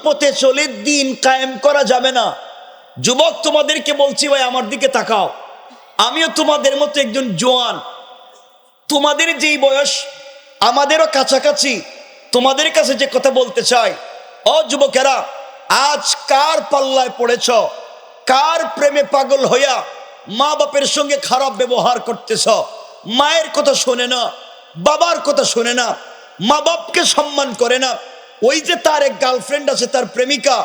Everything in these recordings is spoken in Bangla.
পথে চলে দিন কায়েম করা যাবে না। যুবক, তোমাদেরকে বলছি ভাই, আমার দিকে তাকাও। আমিও তোমাদের মতো একজন জোয়ান, তোমাদের যেই বয়স আমাদেরও কাছাকাছি। তোমাদের কাছে যে কথা বলতে চাই, ও যুবকেরা, আজ কার পাল্লায় পড়েছ? কার প্রেমে পাগল হইয়া মা বাপের সঙ্গে খারাপ ব্যবহার করতেছ? মায়ের কথা শোনে না, বাবার কথা শোনে না, মা বাপকে সম্মান করে না। ওই যে তার এক গার্লফ্রেন্ড আছে, তার প্রেমিকা,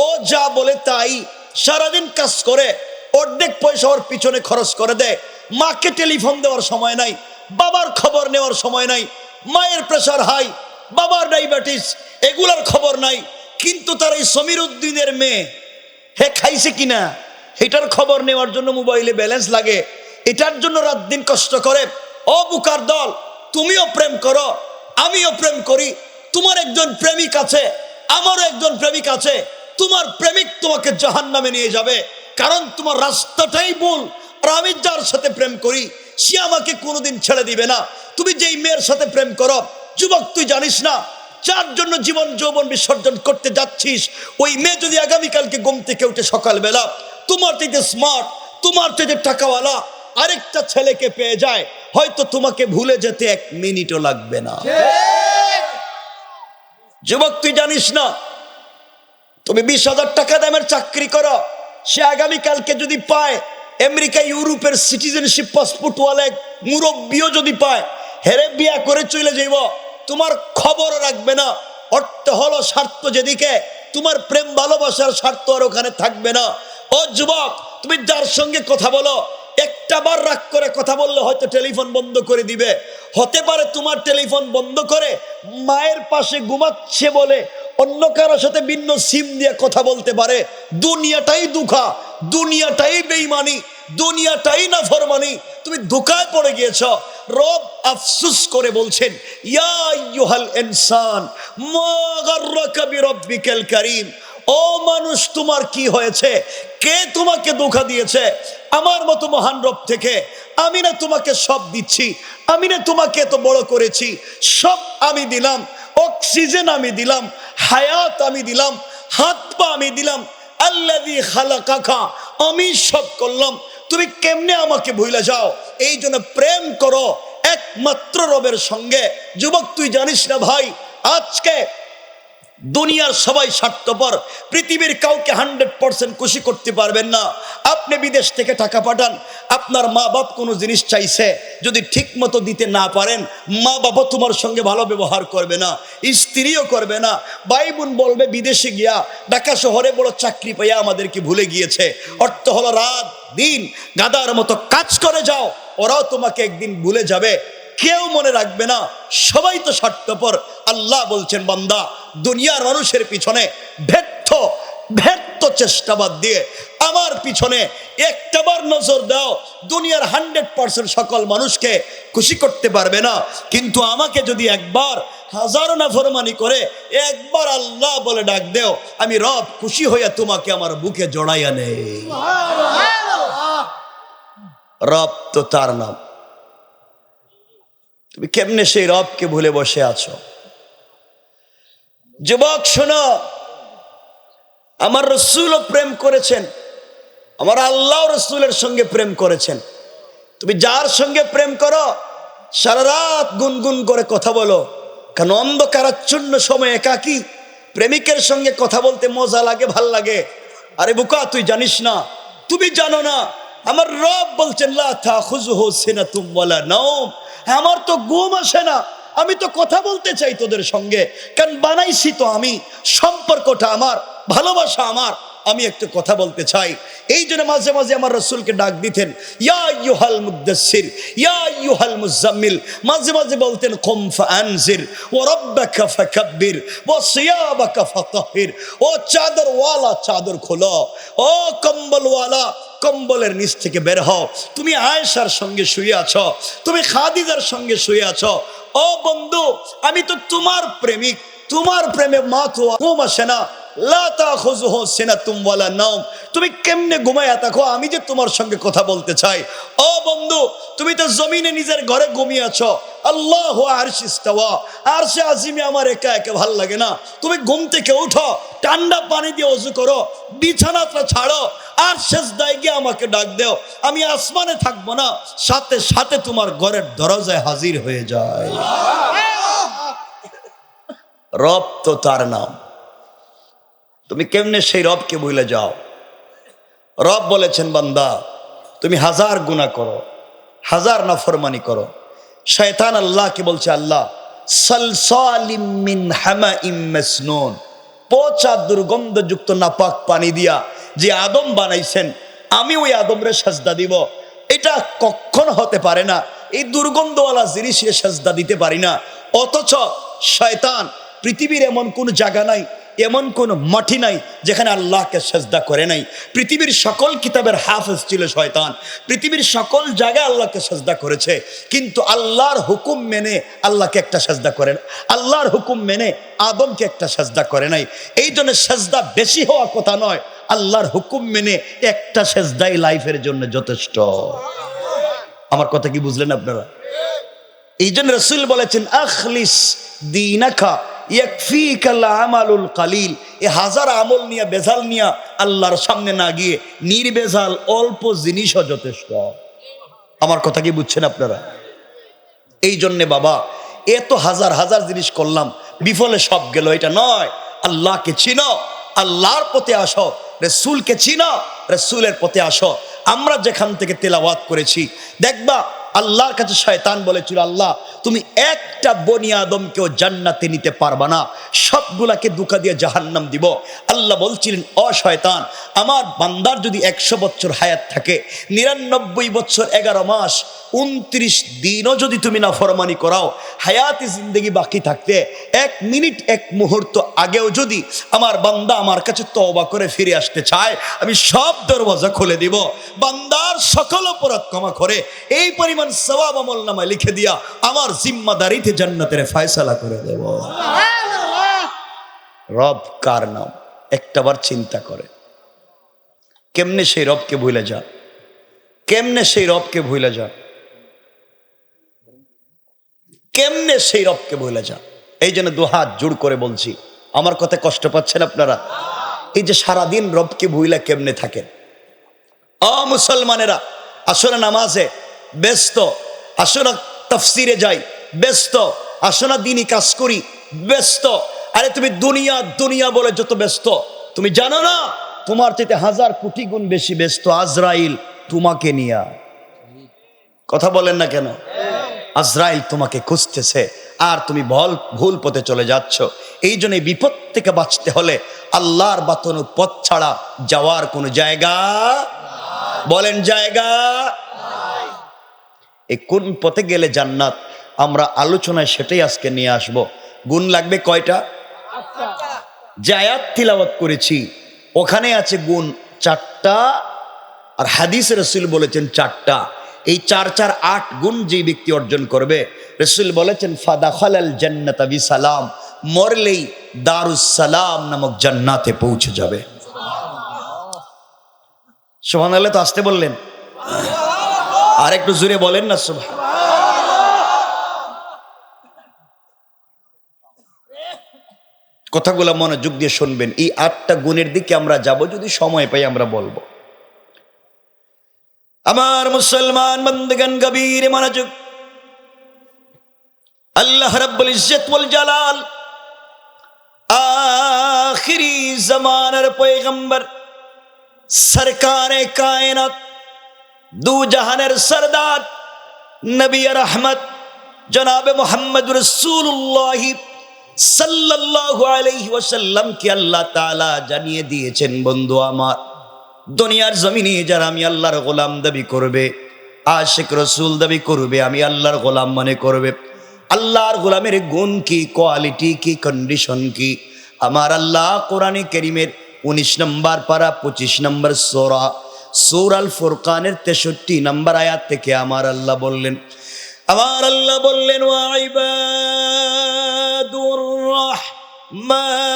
ও যা বলে তাই, সারাদিন কাজ করে, অর্ধেক পয়সা ওর পিছনে খরচ করে দেয়। মাকে টেলিফোন দেওয়ার সময় নাই, বাবার খবর নেওয়ার সময় নাই। মায়ের প্রেশার হাই, বাবার ডায়াবেটিস, এগুলার খবর নাই। কিন্তু তার এই সমীর উদ্দিনের মেয়ে, হে খাইছে কিনা এটার খবর নেওয়ার জন্য মোবাইলে ব্যালেন্স লাগে, এটার জন্য রাত দিন কষ্ট করে। ও বুকার দল, তুমিও প্রেম করো, আমিও প্রেম করি। তোমার একজন প্রেমিক আছে, আমারও একজন প্রেমিক আছে। তোমার প্রেমিক তোমাকে জাহান্নামে নিয়ে যাবে, কারণ তোমার রাস্তাটাই ভুল। আর আমি যার সাথে প্রেম করি সে আমাকে কোনোদিন ছেড়ে দিবে না। তুমি যেই মেয়ের সাথে প্রেম করো, যুবক, তুই জানিস না যার জন্য জীবন যৌবন বিসর্জন করতে যাচ্ছিস, ওই মেয়ে যদি আগামীকালকে ঘুম থেকে উঠে সকালবেলা তোমার থেকে স্মার্ট, তোমার থেকে টাকাওয়ালা আরেকটা ছেলেকে পেয়ে যায়, হয়তো তোমাকে ভুলে যেতে 1 মিনিটও লাগবে না। যুবক, তুই জানিস না, তুমি 20,000 টাকা দামের চাকরি করো, সে আগামীকালকে যদি পায় আমেরিকা ইউরোপের সিটিজেনশিপ পাসপোর্টওয়ালা মুরব্বীও যদি পায়, হেরে বিয়া করে চলে যাইব, তোমার খবর রাখবে না। অর্থ হলো স্বার্থ যেদিকে, তোমার প্রেম ভালোবাসার স্বার্থ আর ওখানে থাকবে না। ও যুবক, তুমি যার সঙ্গে কথা বলো, একটা বার রাগ করে কথা বললে হয়তো টেলিফোন বন্ধ করে দিবে। হতে পারে তোমার টেলিফোন বন্ধ করে মায়ের পাশে ঘুমাচ্ছে বলে অন্য কারোর সাথে ভিন্ন সিম দিয়ে কথা বলতে পারে। দুনিয়াটাই দুঃখা, দুনিয়াটাই বেঈমানি, দুনিয়াটাই নাফরমানি। তুমি ধোঁকায় পড়ে গিয়েছ। রব আফসোস করে বলছেন, ইয়া আইয়ুহাল ইনসান মা গাররাকা বিরাব্বিকাল কারীম। ও মানুষ, তোমার কি হয়েছে? কে তোমাকে ধোঁকা দিয়েছে? আমার মতো মহান রব থেকে আমি না তোমাকে সব দিচ্ছি, আমি না তোমাকে এত বড় করেছি, সব আমি দিলাম। অক্সিজেন আমি দিলাম, হায়াত আমি দিলাম, হাত পা আমি দিলাম। আল্লাযী খালাকাকা, আমি সব করলাম। তুমি কেমনে আমাকে ভুলে যাও? এই জন্য প্রেম করো একমাত্র রবের সঙ্গে। যুবক, তুই জানিস না ভাই, আজকে দুনিয়ার সবাই স্বার্থপর। পৃথিবীর কাউকে 100% খুশি করতে পারবেন না। আপনি বিদেশ থেকে টাকা পাঠান, আপনার মা বাপ কোনো জিনিস চাইছে, যদি ঠিক মতো দিতে না পারেন, মা বাবা তোমার সঙ্গে ভালো ব্যবহার করবে না, স্ত্রীও করবে না। ভাই বোন বলবে বিদেশে গিয়া ঢাকা শহরে বড় চাকরি পাইয়া আমাদেরকে ভুলে গিয়েছে। অর্থ হলো রাত দিন গাদার মতো কাজ করে যাও, ওরাও তোমাকে একদিন ভুলে যাবে, কেউ মনে রাখবে না। সবাই তো স্বার্থপর। আল্লাহ বলছেন, বান্দা, দুনিয়ার মানুষের পিছনে ব্যর্থ চেষ্টা বাদ দিয়ে আমার পিছনে একটাবার নজর দাও। দুনিয়ার 100% সকল মানুষকে খুশি করতে পারবে না, কিন্তু আমাকে যদি একবার হাজারো নাফরমানি করে একবার আল্লাহ বলে ডাক দেও, আমি রব খুশি হইয়া তোমাকে আমার বুকে জড়াইয়া নেই। রব তো তার নাম। তুমি কেমনে সেই রবকে ভুলে বসে আছো? যুবক শোনো, আমার রসুলও প্রেম করেছেন, আমার আল্লাহ রসুলের সঙ্গে প্রেম করেছেন। তুমি যার সঙ্গে প্রেম করো সারা রাত গুনগুন করে কথা বলো, কারণ অন্ধকারাচ্ছন্ন সময় একাকী প্রেমিকের সঙ্গে কথা বলতে মজা লাগে, ভাল লাগে। আরে বুকা, তুই জানিস না, তুমি জানো না, আমার রব বলছেন লা তাখুযুহু সিনাতুম ওয়ালা নাওম। আমার তো ঘুম আসে না, আমি তো কথা বলতে চাই তোদের সঙ্গে, কারণ বানাইছি তো আমি, সম্পর্কটা আমার, ভালোবাসা আমার, আমি একটু কথা বলতে চাই। এই জন্য মাঝে মাঝে আমার রাসূলকে ডাক দিতেন, ইয়া আইয়ুহাল মুদ্দাসসির, ইয়া আইয়ুহাল মুজাম্মিল। মাঝে মাঝে বলতেন, কুম ফাআনজির ওয়া রাব্বাকা ফাকাব্বির ওয়া সিয়াবাকা ফাতাহির। ও চাদরওয়ালা, চাদর খোলো, ও কম্বলওয়ালা, কম্বলের নিচ থেকে বের হও। তুমি আয়েশার সঙ্গে শুয়ে আছো, তুমি খাদিজার সঙ্গে শুয়ে আছো। ও বন্ধু, আমি তো তোমার প্রেমিক, তোমার প্রেমে মা তো ঘুম আসে না, লা তাখুযুহু সিনাতুম ওয়ালা নাওম, তুমি কেমনে ঘুমায়া থাকো, আমি যে তোমার সঙ্গে কথা বলতে চাই। ও বন্ধু, তুমি তো জমিনে নিজের ঘরে ঘুমিয়ে আছো, আল্লাহু আরশে ইস্তাওয়া, আরশে আজিমে আমার একা একা ভাল লাগে না। তুমি ঘুম থেকে উঠো, ঠান্ডা পানি দিয়ে ওযু করো, বিছানাটা ছাড়ো, আর সেজদায় গিয়ে আমাকে ডাক দাও। আমি আসমানে থাকবো না, সাথে সাথে তোমার ঘরের দরজায় হাজির হয়ে যায়। রব তো তার নাম, তুমি কেমনে সেই রবকে ভুলে যাও? রব বলেছেন, বান্দা তুমি হাজার গুনাহ করো, হাজার নাফরমানি করো। শয়তান আল্লাহকে বলছে, আল্লাহ সালসালিম মিন হামাইম মাসনুন, পচা দুর্গন্ধযুক্ত নাপাক পানি দিয়া যে আদম বানাইছেন, আমি ওই আদমরে সাজদা দিব? এটা কখনো হতে পারে না, এই দুর্গন্ধওয়ালা জিনিসে সাজদা দিতে পারি না। অথচ শয়তান পৃথিবীর এমন কোন জায়গা নাই, এমন কোন মাটি নাই যেখানে আল্লাহকে সাজদা করে নাই। পৃথিবীর সকল কিতাবের হাফেজ ছিল শয়তান, পৃথিবীর সকল জায়গায় আল্লাহকে সাজদা করেছে, কিন্তু আল্লাহর হুকুম মেনে আল্লাহকে একটা সাজদা করেন, আল্লাহর হুকুম মেনে আদমকে একটা সাজদা করে নাই। এই জন্য সাজদা বেশি হওয়া কথা নয়, আল্লাহর হুকুম মেনে একটা সাজদাই লাইফের জন্য যথেষ্ট। আমার কথা কি বুঝলেন আপনারা? এই জন্য রাসূল বলেছেন, আখলিস দীনাকা ইয়াকফিকাল আমালুল কালিল, এই হাজার আমল নিয়ে বেজাল নিয়ে আল্লাহর সামনে না গিয়ে নির্বেজাল অল্প জিনিসও যথেষ্ট। আমার কথা কি বুঝছেন আপনারা? এই জন্যে বাবা, এত হাজার হাজার জিনিস করলাম, বিফলে সব গেল, এটা নয়। আল্লাহকে চিনো, আল্লাহর পথে আসো, রাসূলকে চিনো, রাসূলের পথে আসো। আমরা যেখান থেকে তেলাওয়াত করেছি, দেখবা আল্লাহর কাছে শয়তান বলেছিল, আল্লাহ তুমি একটা বনি আদমকেও জান্নাতে নিতে পারবা না, সবগুলাকে ধোঁকা দিয়ে জাহান্নাম দিব। আল্লাহ বলছিলেন, ও শয়তান, আমার বান্দার যদি 100 বছর হায়াত থাকে, 99 বছর 11 মাস 29 দিনও যদি তুমি নাফরমানি করাও, হায়াতি জিন্দেগি বাকি থাকতে 1 মিনিট 1 মুহূর্ত আগেও যদি আমার বান্দা আমার কাছে তওবা করে ফিরে আসতে চায়, আমি সব দরওয়াজা খুলে দিব, বান্দার সকল অপরাধ ক্ষমা করে এই পরিমাণ সওয়াব আমলনামায় লিখে দিয়া আমার জিম্মাদারিতে জান্নাতের ফয়সালা করে দেব। রব কার নাম একটাবার চিন্তা করে, কেমনে সেই রবকে ভুলে যা, কেমনে সেই রবকে ভুলে যা, কেমনে সেই রবকে ভুলে যা। এই জন্য দুহাত জোড় করে বলছি, আমার কথা কষ্ট পাচ্ছেন আপনারা? এই যে সারাদিন রবকে ভুলে কেমনে থাকেন? মুসলমানেরা, আসো না নামাজে ব্যস্ত, আসো না তাফসিরে যাই ব্যস্ত, আসো না দিনই কাজ করি ব্যস্ত। আরে তুমি দুনিয়া দুনিয়া বলে যত ব্যস্ত, তুমি জানো না তোমার চাইতে 1000 কোটি গুণ বেশি ব্যস্ত আজরাইল তোমাকে নিয়া। কথা বলেন না কেন? আজরাইল তোমাকে খুঁজতেছে আর তুমি ভুল পথে চলে যাচ্ছ। এই জন্য বিপদ থেকে বাঁচতে হলে আল্লাহর বাতানো পথ ছাড়া যাওয়ার কোনো জায়গা, বলেন জায়গা। এই কোন পথে গেলে জান্নাত, আমরা আলোচনায় সেটাই আজকে নিয়ে আসব। গুণ লাগবে কয়টা? যে আয়াত তিলাওয়াত করেছি ওখানে আছে গুণ 4টা, আর হাদিসে রাসূল বলেছেন 4টা। এই 4 4 8 গুণ যে ব্যক্তি অর্জন করবে, রাসূল বলেছেন ফাদাখালাল জান্নাতা বিসালাম, মরলেই দারুস সালাম নামক জান্নাতে পৌঁছে যাবে। সুবহানাল্লাহ। তো আসতে বললেন, আর একটু জোরে বলেন না সুবহান। কথাগুলো মনোযোগ দিয়ে শুনবেন। এই 8টা গুণের দিকে আমরা যাব, যদি সময় পাই আমরা বলবো। আমার মুসলমান বান্দাগণ গভীর মনোযোগ। আল্লাহ রাব্বুল ইজ্জত ওয়াল জালাল আখিরি জামানার পয়গম্বর সরকারে কায়নাত, দু জাহানের সরদার নবী রহমত জনাবে মুহাম্মদ রাসূলুল্লাহ সাল্লাল্লাহু আলাইহি ওয়াসাল্লাম কে আল্লাহ তাআলা জানিয়ে দিয়েছেন, বন্ধু আমার, দুনিয়ার জমিনে যারা আমি আল্লাহর গোলাম দাবি করবে, আশিক রাসূল দাবি করবে, আমি আল্লাহর গোলাম মনে করবে, আল্লাহর গোলামের গুণ কি, কোয়ালিটি কি, কন্ডিশন কি, আমার আল্লাহ কোরআনে কারীমের 19 নম্বর পারা 25 নম্বর সূরা আল ফুরকানের 63 নম্বর আয়াত থেকে আমার আল্লাহ বললেন, ওয়া ইবাদুর রহমানিল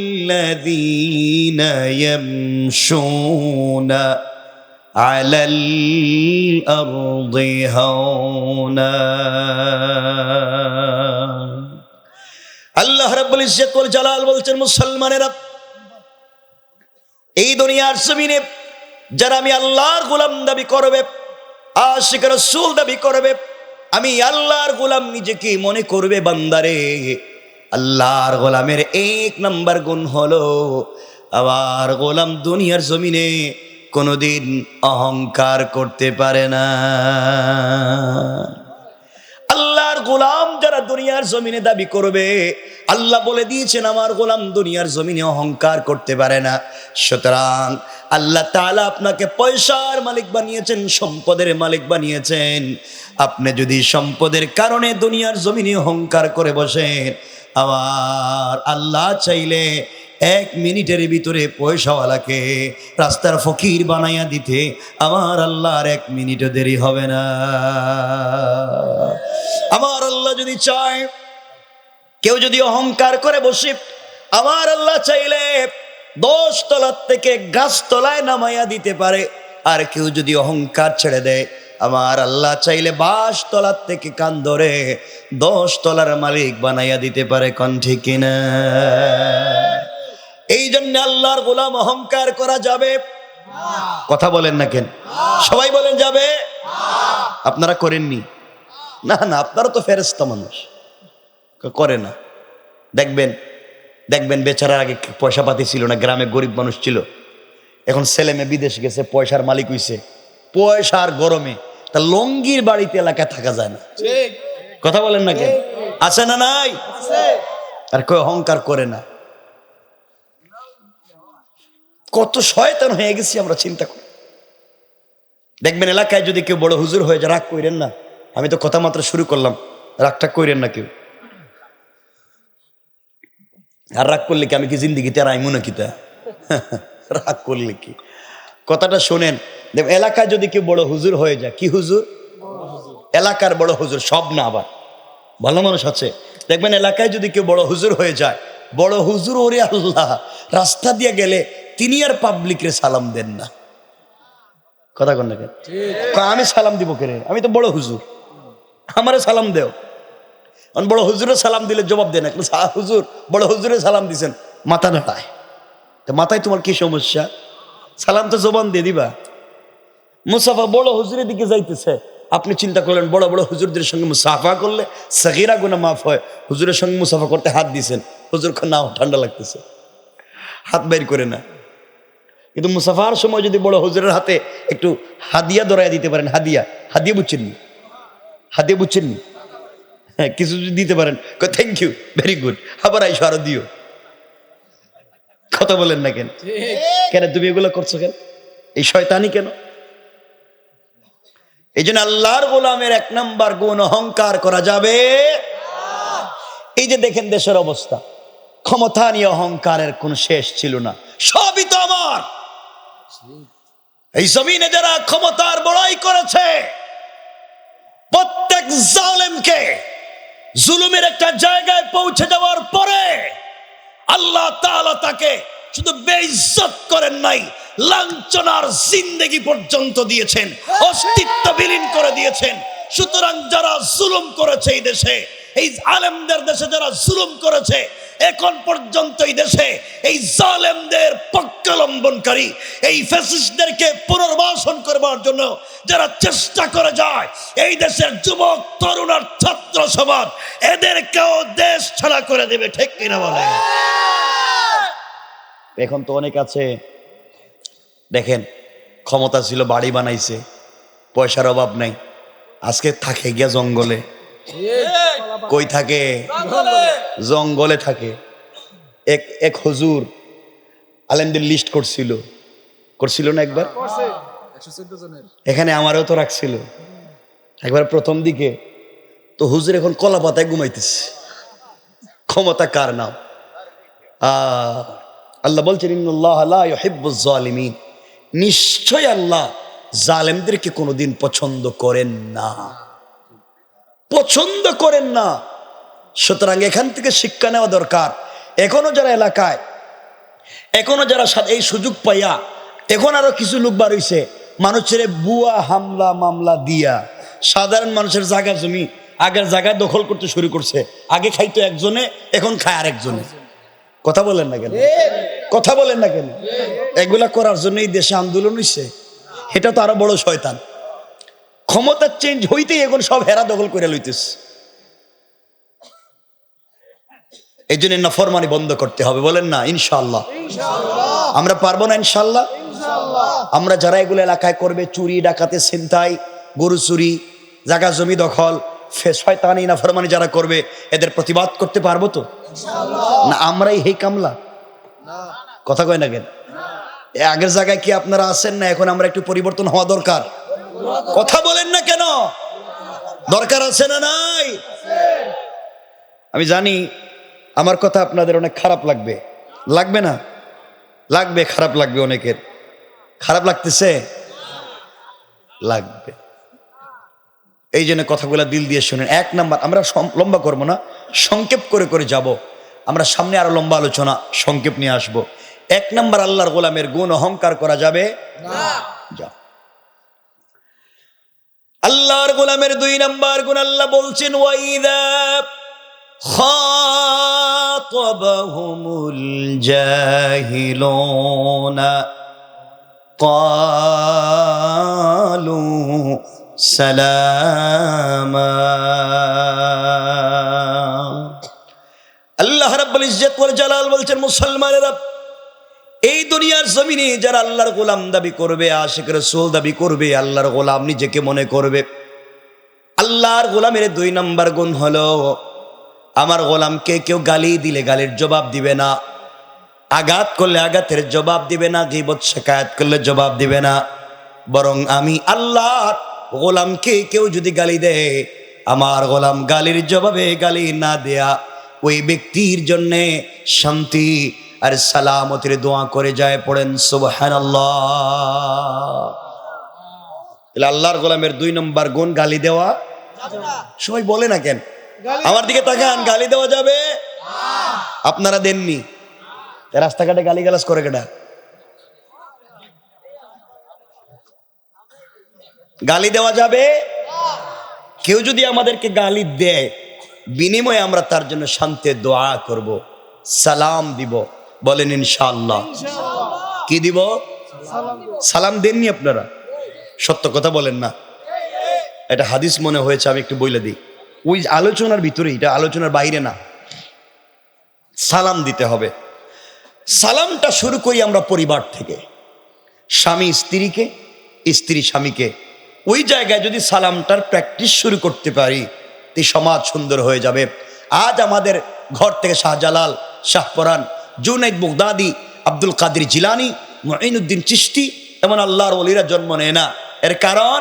الذين يمشون على الأرض هونا আল্লাহ রাব্বুল ইজ্জত ওয়াল জালাল বলছেন, মুসলমানেরা, এই দুনিয়ার জমিনে যারা আমি আল্লাহর গোলাম দাবি করবে, আশিক রাসূল দাবি করবে, আমি আল্লাহর গোলাম নিজেকে মনে করবে, বান্দারে, আল্লাহর গোলামের এক নাম্বার গুণ হলো আবার গোলাম দুনিয়ার জমিনে কোনোদিন অহংকার করতে পারে না। আল্লাহর গোলাম যারা দুনিয়ার জমিনে দাবি করবে, আল্লাহ বলে দিয়েছেন আমার গোলাম দুনিয়ার জমিনে অহংকার করতে পারে না। সুতরাং আল্লাহ তাআলা আপনাকে পয়সার মালিক বানিয়েছেন, সম্পদের মালিক বানিয়েছেন। আপনি যদি সম্পদের কারণে দুনিয়ার জমিনে অহংকার করে বসেন, আবার আল্লাহ চাইলে 1 মিনিটের ভিতরে পয়সাওয়ালাকে রাস্তার ফকির বানাইয়া দিতে আমার আল্লাহর 1 মিনিটও দেরি হবে না। আমার আল্লাহ যদি চায়, কেউ যদি অহংকার করে বসে, আমার আল্লাহ চাইলে 10 তলার থেকে গাছতলায় নামাইয়া দিতে পারে। আর কেউ যদি অহংকার ছেড়ে দেয়, আমার আল্লাহ চাইলে 22 তলার থেকে কান ধরে 10 তলার মালিক বানাইয়া দিতে পারে। কোন ঠিক কিনা? এই জন্য আল্লাহর গোলাম অহংকার করা যাবে? কথা বলেন না কেন? সবাই বলেন যাবে। আপনারা করেননি? না না, আপনারা তো ফেরেশতা মানুষ, করে না। দেখবেন বেচারা আগে পয়সা পাতি ছিল না, গ্রামে গরিব মানুষ ছিল, এখন ছেলে মেয়ে বিদেশ গেছে, পয়সার মালিক হইছে। পয়সার গরমে তা লঙ্গির বাড়িতে এলাকায় থাকা যায় না। কথা বলেন না কেন? আছে না নাই? আর কেউ অহংকার করে না। কত শয়তান হয়ে গেছি আমরা, চিন্তা করি। দেখবেন এলাকায় যদি কেউ বড় হুজুর হয়ে যায়, রাগ কইরেন না, আমি তো কথা মাত্র শুরু করলাম, রাগটা কইরেন না কেউ। আর রাগ করলে কি আমি কি জিন্দিগিতে আর আইমু নাকি? তা রাগ করলে কি? কথাটা শোনেন, এলাকায় যদি কেউ বড় হুজুর হয়ে যায়, কি হুজুর? এলাকার বড় হুজুর, সব না, আবার ভালো মানুষ আছে। দেখবেন এলাকায় যদি কেউ বড় হুজুর হয়ে যায়, বড় হুজুর ওরে আল্লাহ, রাস্তা দিয়ে গেলে তিনি আর পাবলিকরে সালাম দেন না। কথা কন না কেন? আমি সালাম দিব কে? আমি তো বড় হুজুর, আমারে সালাম দেও। বড় হুজুরে সালাম দিলে জবাব দেয় না। হুজুর, বড় হুজুরে সালাম দিছেন, মাথা নাড়ায়। তো মাথায় তোমার কি সমস্যা? সালাম তো জবান দিয়ে দিবা। মুসাফা বড় হুজুরের দিকে যাইতেছে, আপনি চিন্তা করলেন বড় বড় হুজুরদের সঙ্গে মুসাফা করলে সগীরা গুনাহ মাফ হয়, হুজুরের সঙ্গে মুসাফা করতে হাত দিছেন, হুজুর না ঠান্ডা লাগতেছে, হাত বাইর করে না। কিন্তু মুসাফার সময় যদি বড় হুজুরের হাতে একটু হাদিয়া ধরাইয়া দিতে পারেন, হাদিয়া বুঝছেননি? হাদিয়া বুঝছেননি? হ্যাঁ, কিছু যদি দিতে পারেন, থ্যাংক ইউ, ভেরি গুড, আবার আইসো আরো দিও। কথা বলেন না কেন? কেন তুমি এগুলো করছো কেন? এই শয়তানি কেন? এই জন্য আল্লাহর গোলামের 1 নাম্বার গুণ অহংকার করা যাবে। এই যে দেখেন দেশের অবস্থা, ক্ষমতা নিয়ে অহংকারের কোন শেষ ছিল না। সবই তো আমার। এই জমিনে যারা ক্ষমতার বড়াই করেছে, প্রত্যেক জালেমকে জুলুমের একটা জায়গায় পৌঁছে যাওয়ার পরে আল্লাহ তাআলা তাকে শুধু বেইজ্জত করেন নাই, লাঞ্ছনার জিন্দেগি পর্যন্ত দিয়েছেন, অস্তিত্ব বিলীন করে দিয়েছেন। সুতরাং যারা জুলুম করেছে এই দেশে, এই আলেমদের দেশে যারা জুলুম করেছে, এখন পর্যন্ত এই দেশে এই জালেমদের পক্ষাবলম্বনকারী, এই ফ্যাসিস্টদেরকে পুনর্বাসন করবার জন্য যারা চেষ্টা করে যায়, এই দেশের যুবক তরুণ আর ছাত্র সমাজ এদেরকেও দেশ ছাড়া করে দেবে। ঠিক কিনা বলে? এখন তো অনেক আছে, দেখেন ক্ষমতা ছিল, বাড়ি বানাইছে, পয়সার অভাব নাই, আজকে থাকে গিয়া জঙ্গলে। কই থাকে? জঙ্গলে থাকে। এক হুজুর আলেমদের লিস্ট করছিল না একবার, এখানে আমারও তো রাখছিল একবার প্রথম দিকে। তো হুজুর এখন কলা পাতায় ঘুমাইতেছে। ক্ষমতা কার নাম? আল্লাহ বলছেন, ইন্নাল্লাহ লা ইউহিব্বুজ জালিমিন, নিশ্চয় আল্লাহ জালেমদেরকে কোনোদিন পছন্দ করেন না, পছন্দ করেন না। সুতরাং এখান থেকে শিক্ষা নেওয়া দরকার। এখনো যারা এলাকায় এখনো যারা এই সুযোগ পাইয়া এখন আরো কিছু লোক বার হইছে মানুষের বুয়া হামলা মামলা দিয়া সাধারণ মানুষের জায়গা জমি আগের জায়গা দখল করতে শুরু করছে। আগে খাইতো একজনে, এখন খায় আরেকজনে। কথা বলেন না কেন? কথা বলেন না কেন? এগুলা করার জন্য এই দেশে আন্দোলন হইছে। এটা তো আরো বড় শয়তান। ক্ষমতা চেঞ্জ হইতেই এখন সব হেরা দখল করে লইতেছে। এই জন্য নাফরমানি বন্ধ করতে হবে। বলেন না ইনশাআল্লাহ? আমরা পারবো না ইনশাআল্লাহ? আমরা যারা এগুলো এলাকায় করবে, চুরি ডাকাতি ছিনতাই গরু চুরি জায়গা জমি দখল শয়তানি নাফরমানি যারা করবে এদের প্রতিবাদ করতে পারবো তো? না আমরাই হেই কামলা? কথা কয় না কেন? আগের জায়গায় কি আপনারা আছেন না? এখন আমরা একটু পরিবর্তন হওয়া দরকার। কথা বলেন না কেন? দরকার আছে না নাই? আমি জানি আমার কথা আপনাদের অনেক খারাপ লাগবে। লাগবে না? লাগবে, খারাপ লাগবে। অনেকের খারাপ লাগতেছে, লাগবে। এই জন্য কথাগুলো দিল দিয়ে শুনেন। এক নাম্বার, আমরা লম্বা করবো না, সংক্ষেপ করে করে যাব। আমরা সামনে আরো লম্বা আলোচনা সংক্ষেপ নিয়ে আসব। এক নাম্বার, আল্লাহর গোলামের গুণ অহংকার করা যাবে না। আল্লাহর গোলামের 2 নাম্বার গুণ আল্লাহ বলছেন, ওয়াইদা খাতাবাহুমুল জাহিলুনা ক্বালু সালামা। আল্লাহ রাব্বুল ইজ্জত ওয়াল জালাল বলছেন, মুসলমানেরা এই দুনিয়ার জমিনে যারা আল্লাহর গোলাম দাবি করবে, আশিক রাসূল দাবি করবে, আল্লাহর গোলাম নিজেকে মনে করবে, আল্লাহর গোলামের 2 নাম্বার গুণ হলো, আমার গোলামকে কেউ গালি দিলে গালির জবাব দিবে না, আঘাত করলে আঘাতের জবাব দিবে না, গীবত শিকায়াত করলে জবাব দিবে না। বরং আমি আল্লাহর গোলামকে কেউ যদি গালি দেয়, আমার গোলাম গালির জবাবে গালি না দেয়া ওই ব্যক্তির জন্য শান্তি আর সালামতের দোয়া করে যায়। পড়েন সুবহানাল্লাহ। আল্লাহর গোলামের 2 নম্বর গুণ গালি দেওয়া। সবাই বলে না কেন? আমার দিকে তাকান। গালি দেওয়া যাবে? আপনারা দেননি। রাস্তাঘাটে গালি গালাজ করে কেডা? গালি দেওয়া যাবে? কেউ যদি আমাদেরকে গালি দেয়, বিনিময়ে আমরা তার জন্য শান্তির দোয়া করব, সালাম দিব। বলেন ইনশাআল্লাহ। কি দিব? সালাম দেননি আপনারা? সত্য কথা বলেন না? এটা হাদিস মনে হয়েছে, আমি একটু বলে দিই। ওই আলোচনার ভিতরে, এটা আলোচনার বাইরে না। সালাম দিতে হবে। সালামটা শুরু করি আমরা পরিবার থেকে। স্বামী স্ত্রীকে, স্ত্রী স্বামীকে। ওই জায়গায় যদি সালামটার প্র্যাকটিস শুরু করতে পারি, এই সমাজ সুন্দর হয়ে যাবে। আজ আমাদের ঘর থেকে শাহজালাল, শাহপরান, জুনাইদ বাগদাদি, আব্দুল কাদের জিলানি, মুঈনুদ্দিন চিশতি এমন আল্লাহর ওলিরা জন্ম নেয় না। এর কারণ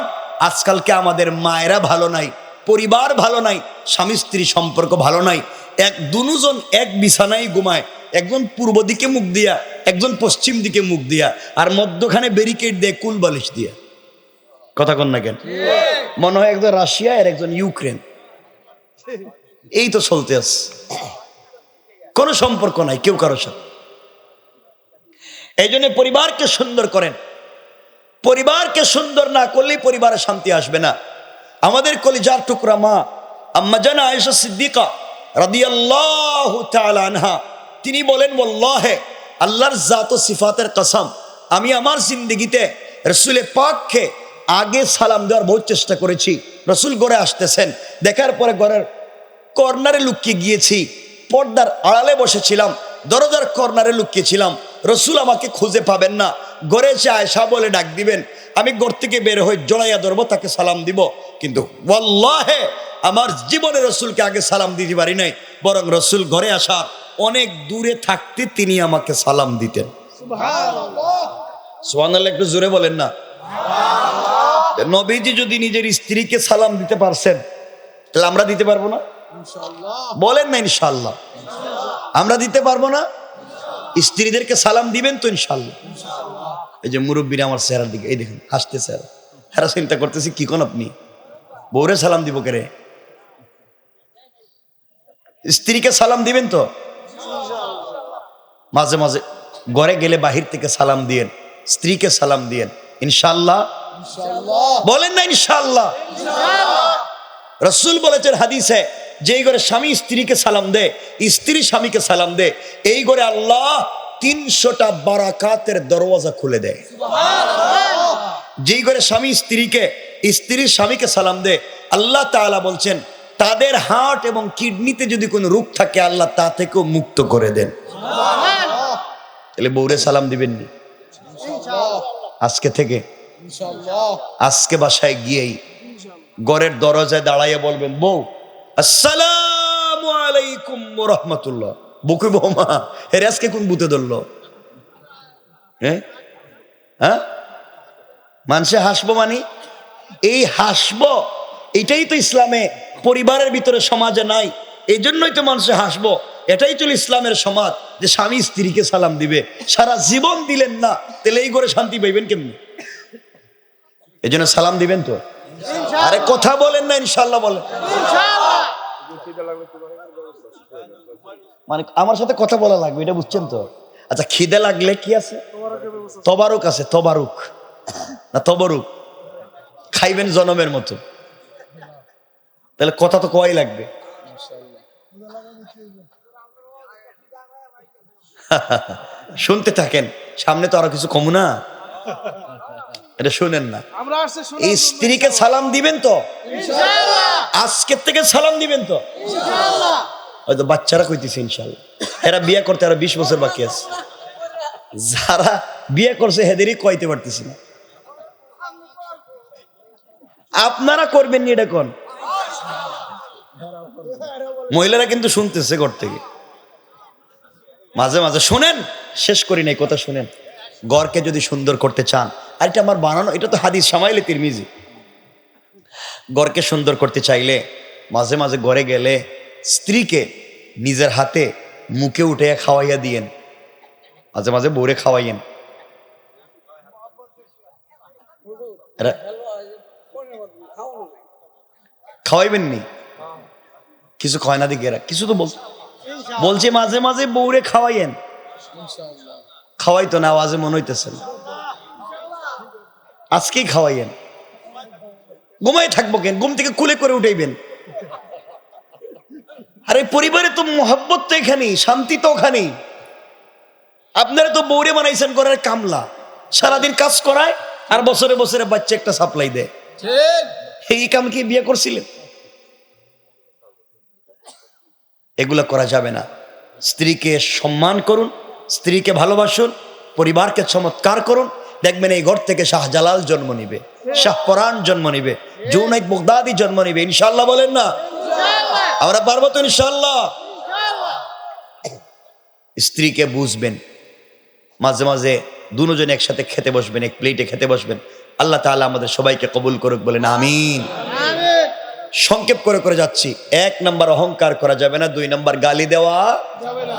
আজকালকে আমাদের মায়েরা ভালো নাই, পরিবার ভালো নাই, স্বামী স্ত্রী সম্পর্ক ভালো নাই। দুজন এক বিছানায় ঘুমায়, একজন পূর্ব দিকে মুখ দিয়া, একজন পশ্চিম দিকে মুখ দিয়া, আর মধ্যখানে ব্যারিকেড দেয় কুল বালিশ দিয়া। কথা কন না কেন? মনে হয় একজন রাশিয়া আর একজন ইউক্রেন। এই তো চলতে আছে, কোনো সম্পর্ক নাই কেউ কারোর সাথে। এই জন্য পরিবারকে সুন্দর করেন। পরিবারকে সুন্দর না করলে পরিবারে শান্তি আসবে না। আমাদের কলিজার টুকরা মা আম্মা জানা আয়েশা সিদ্দিকা রাদিয়াল্লাহু তাআলা আনহা, তিনি বলেন, ওয়াল্লাহি, আল্লাহর জাত ও সিফাতের কসম, আমি আমার জিন্দেগিতে রাসূলে পাককে আগে সালাম দেওয়ার বহুত চেষ্টা করেছি। রাসূল ঘরে আসতেছেন, দেখার পরে ঘরের কর্নারে লুকিয়ে গিয়েছি, পর্দার আড়ালে বসেছিলাম, দরজার কর্নারে লুকিয়েছিলাম। রাসূল আমাকে খুঁজে পাবেন না, ঘরে এসে আয়েশা বলে ডাক দিবেন, আমি ঘর থেকে বের হয়ে জড়াইয়া ধরবো, তাকে সালাম দিব। কিন্তু ওয়াল্লাহি আমার জীবনে রাসূলকে আগে সালাম দিতে পারি নাই, বরং রাসূল ঘরে আসার অনেক দূরে থাকতে তিনি আমাকে সালাম দিতেন। সুবহানাল্লাহ। সুবহানাল্লাহ একটু জোরে বলেন না? নবীজি যদি নিজের স্ত্রীকে সালাম দিতে পারছেন, তাহলে আমরা দিতে পারবো না? বলেন না ইনশাআল্লাহ? আমরা দিতে পারবো না? স্ত্রীদেরকে সালাম দিবেন তো ইনশাআল্লাহ? এই যে মুরব্বীরা আমার চেহারার দিকে এই দেখুন হাসতেছে, হেরা চিন্তা করতেছি কি কোন আপনি বউরে সালাম দিব কে রে? স্ত্রীকে সালাম দিবেন তো? মাঝে মাঝে ঘরে গেলে বাহির থেকে সালাম দিয়েন, স্ত্রীকে সালাম দিয়েন, ইনশাআল্লাহ। বলেন না ইনশাআল্লাহ। রাসূল বলেছেন হাদিসে, যেই ঘরে স্বামী স্ত্রীকে সালাম দেয়, স্ত্রী স্বামীকে সালাম দেয়, এই ঘরে আল্লাহ 300টা বারাকাতের দরওয়াজা খুলে দেয়। যেই ঘরে স্বামী স্ত্রীকে, স্ত্রী স্বামীকে সালাম দেয়, আল্লাহ তাআলা বলছেন তাদের হার্ট এবং কিডনিতে যদি কোনো রোগ থাকে আল্লাহ তা থেকেও মুক্ত করে দেন। তাহলে বউরে সালাম দিবেন নি আজকে থেকে? আজকে বাসায় গিয়েই ঘরের দরজায় দাঁড়াইয়া বলবেন, বউ আসসালামু আলাইকুম ওয়া রাহমাতুল্লাহ। বউকে, বৌমা এর আজকে কোন বুতে ধরলো? হ্যাঁ, মানুষে হাসবো মানে এই হাসবো, এটাই তো ইসলামে পরিবারের ভিতরে সমাজে নাই, এই জন্যই তো মানুষে হাসবো। এটাই তো ইসলামের সমাজ যে স্বামী স্ত্রীকে সালাম দিবে। সারা জীবন দিলেন না, তাহলে এই করে শান্তি পাইবেন কেমনি? এই জন্য সালাম দিবেন তো। আরে কথা বলেন না ইনশাআল্লাহ বলেন। মানে আমার সাথে কথা বলা লাগবে, এটা বুঝছেন তো? আচ্ছা, খিদে লাগলে কি আছে? তবারুক আছে, তবারুক না তবরুক, খাইবেন জনমের মতো। তাহলে কথা তো কয় লাগবে। শুনতে থাকেন, সামনে তো আরো কিছু কম না, এটা শুনেন না। এই স্ত্রীকে সালাম দিবেন তো আজকের থেকে? সালাম দিবেন তো? হয়তো বাচ্চারা কইতেছে ইনশাআল্লাহ, এরা বিয়ে করতে আরো 20 বছর বাকি আছে। যারা বিয়ে করছে হেদেরই কইতে পারতেছি না। আপনারা করবেন নি এটা কোন? মহিলারা কিন্তু শুনতেছে ঘর থেকে, মাঝে মাঝে শুনেন। শেষ করি নাই কথা, শুনেন। ঘরকে যদি সুন্দর করতে চান, আর এটা আমার বানানো, এটা তো হাদিস শামাইলে তিরমিজি। ঘরকে সুন্দর করতে চাইলে মাঝে মাঝে ঘরে গেলে স্ত্রীকে নিজের হাতে মুখে উঠে খাওয়াইয়া দিয়েন, মাঝে মাঝে বউরে খাওয়াইয়েন। খাওয়াইবেন নি? কিছু খায় না দিকে এরা, কিছু তো বলছে মাঝে মাঝে বউরে খাওয়াইয়েন। খাওয়াই তো না, আওয়াজে মনে হইতেছেন। আজকেই খাওয়াইয়েন। ঘুমাই থাকবো কেন? ঘুম থেকে কুলে করে উঠাইবেন। আরে পরিবারে তো মোহাব্বত তো এখানেই, শান্তি তো ওখানেই। আপনারা তো বউরে বানাইছেন ঘরের কামলা, সারাদিন কাজ করায় আর বছরে বছরে বাচ্চা একটা সাপ্লাই দেয়। এই কাম কি বিয়ে করছিলেন? এগুলা করা যাবে না। স্ত্রীকে সম্মান করুন, স্ত্রীকে ভালোবাসুন, পরিবারকে চমৎকার করুন। দেখবেন এই ঘর থেকে শাহজালাল জন্ম নিবে, শাহপরান জন্ম নিবে, জুনাইদ বাগদাদি জন্ম নিবে। ইনশাআল্লাহ বলেন না? আমরা পারবো তো ইনশাআল্লাহ। স্ত্রীকে বুঝবেন, মাঝে মাঝে দুজনে একসাথে খেতে বসবেন, এক প্লেটে খেতে বসবেন। আল্লাহ তাআলা আমাদের সবাইকে কবুল করুক, বলেন আমিন। সংক্ষেপ করে করে যাচ্ছি। 1 নাম্বার অহংকার করা যাবে না, 2 নাম্বার গালি দেওয়া যাবে না।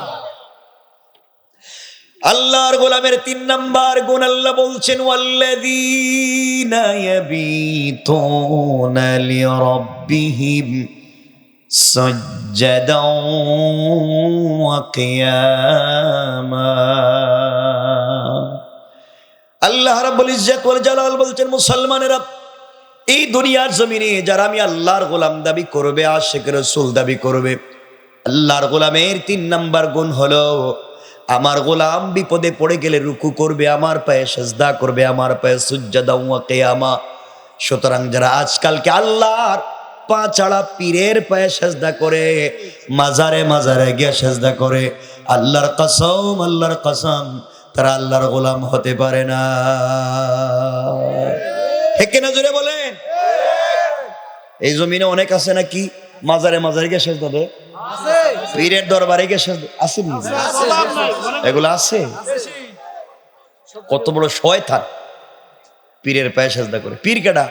আল্লাহর গোলামের 3 নাম্বার গুণ আল্লাহ বলছেন, ওয়াল্লাযীনা ইয়াবিতুনা লিরাব্বিহিম সাজ্জাদাও ওয়া কিয়ামা। আল্লাহ রাব্বুল ইজ্জত ওয়াল জালাল বলছেন, মুসলমানেরা, এই দুনিয়ার জমিনে যারা আমি আল্লাহর গোলাম দাবি করবে, আশিক রাসূল দাবি করবে, আল্লাহর গোলামের 3 নাম্বার গুণ হলো, আমার গোলাম বিপদে পড়ে গেলে রুকু করবে, আমার পায়ে সিজদা করবে, আমার পায়ে সুজদা ওয়া কিয়ামা। সুতরাং যারা আজকালকে আল্লাহর পা ছাড়া পীরের পায়ে সিজদা করে, মাজারে মাজারে গিয়ে সিজদা করে, আল্লাহর কসম তারা আল্লাহর গোলাম হতে পারে না। হেকে না জোরে বলেন। এই জমিনে অনেক আছে নাকি মাজারে মাজারে গিয়ে সিজদা দেয়, পীরের দরবারে গিয়ে সিজদা আছে? এগুলো আছে। কত বড় শয়তান, পীরের পায়ে সিজদা করে। পীর কেডা?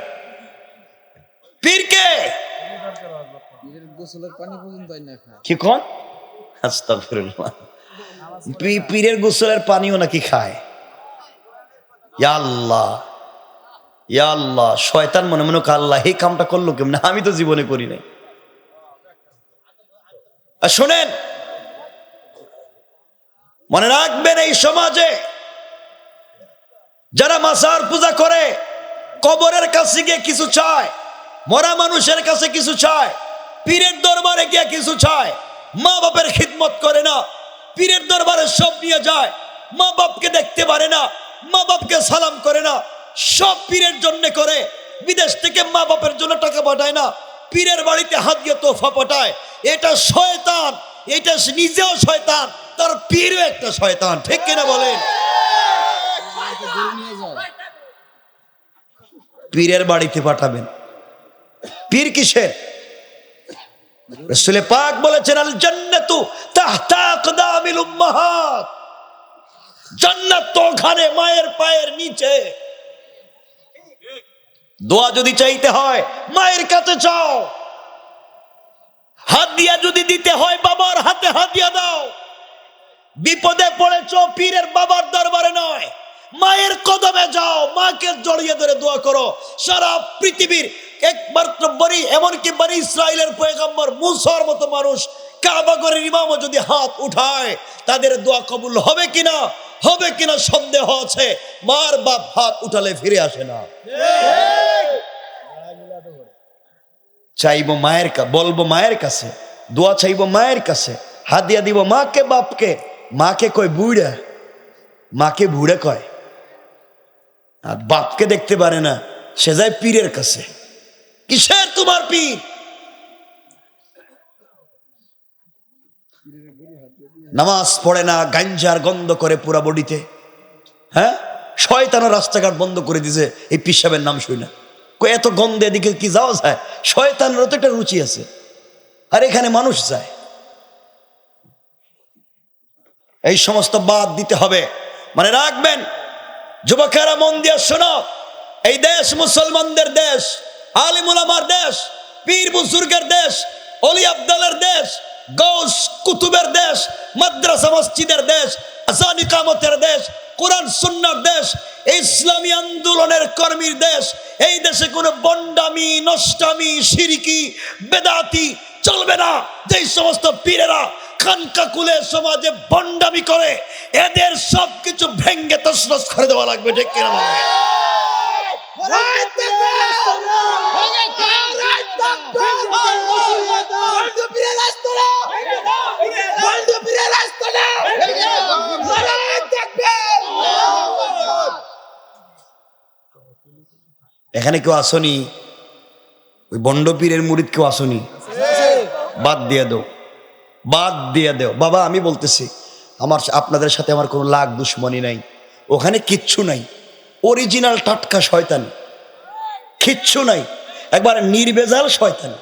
পীরকে কি কোন? আস্তাগফিরুল্লাহ। পীরের গোসলের পানিও নাকি খায়? ইয়া আল্লাহ, ইয়া আল্লাহ। শয়তান মনে মনে আল্লাহ এই কামটা করলো কেমন? আমি তো জীবনে করি নাই। আর শোনেন, মনে রাখবেন, এই সমাজে যারা মাজার পূজা করে, কবরের কাছে গিয়ে কিছু চায়, মরা মানুষের কাছে কিছু চায়, পীরের দরবারে গিয়ে কিছু চায়, মা বাপের খিদমত করে না, পীরের দরবারে সব নিয়ে যায়, মা বাপকে দেখতে পারে না, মা বাপকে সালাম করে না, সব পীরের জন্য করে, বিদেশ থেকে মা বাপের জন্য টাকা পাঠায় না, পীরের বাড়িতে হাত দিয়ে তোফা পাঠায়। এটা শয়তান, এটা নিজেও শয়তান, তার পীরও একটা শয়তান, ঠিক কিনা বলেন? পীরের বাড়িতে পাঠাবেন, পীর কিসের? রাসূল পাক বলেছেন, আল জান্নাতু তাহতা আকদামিল উম্মাহাত, জান্নাত তো ওখানে মায়ের পায়ের নিচে। দোয়া যদি চাইতে হয় মায়ের কাছে চাও, হাদিয়া যদি দিতে হয় বাবার হাতে হাদিয়া দাও। বিপদে পড়েছ পীরের বাবার দরবারে নয়, মায়ের কদমে যাও, মাকে জড়িয়ে ধরে দোয়া করো। সারা পৃথিবীর একমাত্র বনি, এমনকি বনি ইসরাইলের পয়গম্বর মুসার মতো মানুষ কাবা ঘরের ইমামও যদি হাত উঠায়, তাদের দোয়া কবুল হবে কিনা, হবে কিনা সন্দেহ আছে। মার বাপ হাত উঠালে ফিরে আসে না। চাইবো মায়ের কাছে, বলবো মায়ের কাছে, দোয়া চাইবো মায়ের কাছে, হাদিয়া দিব মাকে বাপকে। মাকে কয় বুড়া, মাকে বুড়া কয়, আর বাপকে দেখতে পারে না, সে যায় পীরের কাছে। কিসের তোমার পীর? নামাজ পড়ে না, গাঞ্জার গন্ধ করে পুরা বডিতে। হ্যাঁ, শয়তানও রাস্তাঘাট বন্ধ করে দিছে এই পীর সাহেবের নাম শুই না। এত গন্ধে এদিকে কি যাওয়া যায়? শয়তানেরও তো একটা রুচি আছে, আর এখানে মানুষ যায়। এই সমস্ত বাদ দিতে হবে। মানে রাখবেন যুবকেরা, মন দিয়ে শোনো, এই দেশ মুসলমানদের দেশ, আলিম উলামার দেশ, পীর বুজুর্গের দেশ, অলি আব্দালের দেশ, গৌস কুতুবের দেশ, মাদ্রাসা মসজিদের দেশ, আযান ইকামতের দেশ, কোরআন সুন্নাহর দেশ, ইসলামী আন্দোলনের কর্মীর দেশ। এই দেশে কোনো বন্ডামি, নষ্টামি, শিরকি, বেদাতি চলবে না। যেই সমস্ত পীরেরা খানকা কুলে সমাজে বন্ডামি করে, এদের সবকিছু ভেঙ্গে তছনছ করে দেওয়া লাগবে, ঠিক কিনা বলেন? এখানে কেউ আসনি? ওই বন্ড পীরের মুরিদ কেউ আসনি? বাদ দিয়ে দাও, বাদ দিয়ে দেও বাবা। আমি বলতেছি, আমার আপনাদের সাথে আমার কোনো লাগ দুশ্মনী নাই, ওখানে কিচ্ছু নাই। অরিজিনাল টাটকা শয়তান, কিচ্ছু নাই, একবার নির্বেজাল শয়তান,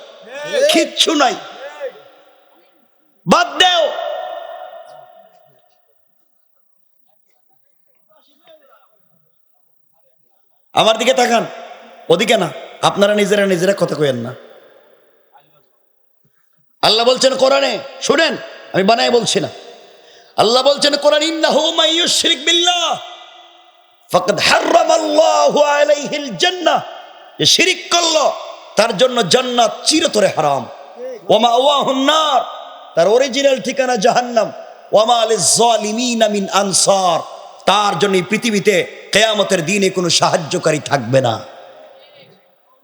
কিচ্ছু নাই। বাদ দেও। আমার দিকে তাকান, ওদিকে না। আপনারা নিজেরা নিজেরা কথা কইেন না। আল্লাহ বলছেন কোরআনে, শুনেন, আমি বানায় বলছি না। আল্লাহ বলছেন কোরআন, ইন্নাহু মান ইউশরিক বিল্লাহ ফাকাদ হারামাল্লাহু আলাইহিল জান্নাহ, যে শিরক করলো তার জন্য জান্নাত চিরতরে হারাম। ওয়া মাওয়াহুন নার, তার অরিজিনাল ঠিকানা জাহান্নাম। ওয়া মা লিজ জালিমিনা মিন আনসার, তার জন্য পৃথিবীতে কিয়ামতের দিনে কোনো সাহায্যকারী থাকবে না।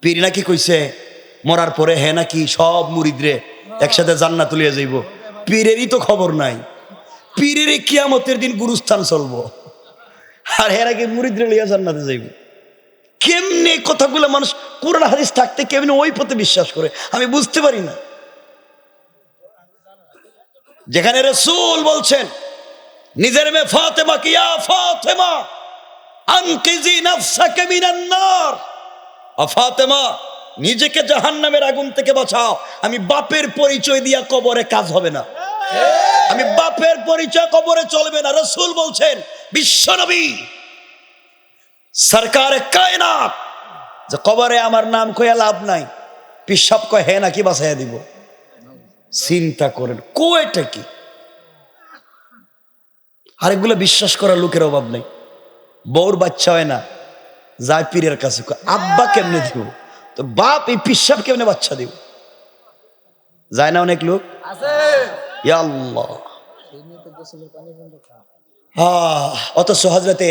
পীর নাকি কইছে মরার পরে হে নাকি সব মুরিদরে একসাথে জান্নাত লিয়ে যাইব। পীরেরই তো খবর নাই, পীরেরই কিয়ামতের দিন গুরুস্থান চলবো, আর হে নাকি মুরিদরে লিয়ে জান্নাতে যাইব। কেমনে কথাগুলো মানুষ কোরআন হাদিস থাকতে কেমনে ওই পথে বিশ্বাস করে, আমি বুঝতে পারি না। যেখানে রাসূল বলছেন নিজের মেয়ে ফাতেমা কি, ইয়া ফাতেমা আনকিজি নাফসাকা মিনান নার, ও ফাতেমা নিজেকে জাহান্নামের আগুন থেকে বাঁচাও। আমি বাপের পরিচয় দিয়া কবরে কাজ হবে না, আমি বাপের পরিচয় কবরে চলবে না। রাসূল বলছেন, বিশ্বনবী সরকারে কায়নাত, যে কবরে আমার নাম কইয়া লাভ নাই, পিসাব কয় হে নাকি বাঁচাইয়া দিব। চিন্তা করেন কোয়েটা কি। আরেকগুলো বিশ্বাস করার লোকের অভাব নেই। বউর বাচ্চা হয় না, যায় পীরের কাছে, আব্বা কেমনে দিব, তো বাপ এই পিসাব কেমনে বাচ্চা দিব, যায় না অনেক লোক। ইয়া আল্লাহ, অথচ হজরতে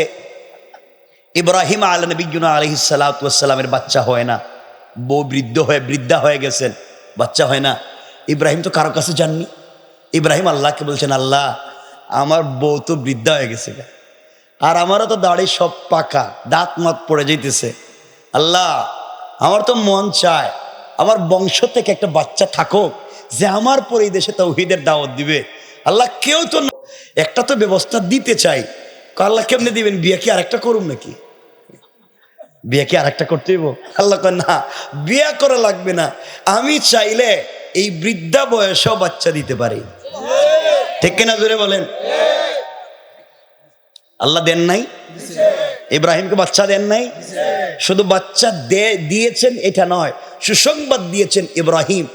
ইব্রাহিম নবিয়্যুনা আলাইহিস সালাতু ওয়াস সালামের বাচ্চা হয় না, বউ বৃদ্ধা হয়ে গেছেন, বাচ্চা হয় না। ইব্রাহিম তো কারো কাছে যাননি। ইব্রাহিম আল্লাহকে বলছেন, আল্লাহ আমার বউ তো বৃদ্ধা হয়ে গেছে, আর আমারও তো দাড়ি সব পাকা, দাঁত মাত পড়ে যাইতেছে। আল্লাহ আমার তো মন চায় আমার বংশ থেকে একটা বাচ্চা থাকুক যে আমার পরে এই দেশে তাওহীদের দাওয়াত দিবে। আল্লাহ কেউ তো একটা তো ব্যবস্থা দিতে চাই। আল্লাহ কেমনে দিবেন? বিয়ে কি আরেকটা করুম নাকি? বিয়ে কি আরেকটা করতে হইব? আল্লাহ কয় না, বিয়ে করা লাগবে না, আমি চাইলে এই বৃদ্ধা বয়সেও বাচ্চা দিতে পারি। ঠিক কিনা জোরে বলেন? আল্লাহ দেন নাই? ইব্রাহিমকে বাচ্চা দেন নাই? শুধু বাচ্চা দিয়েছেন এটা নয়, সুসংবাদ দিয়েছেন ইব্রাহিম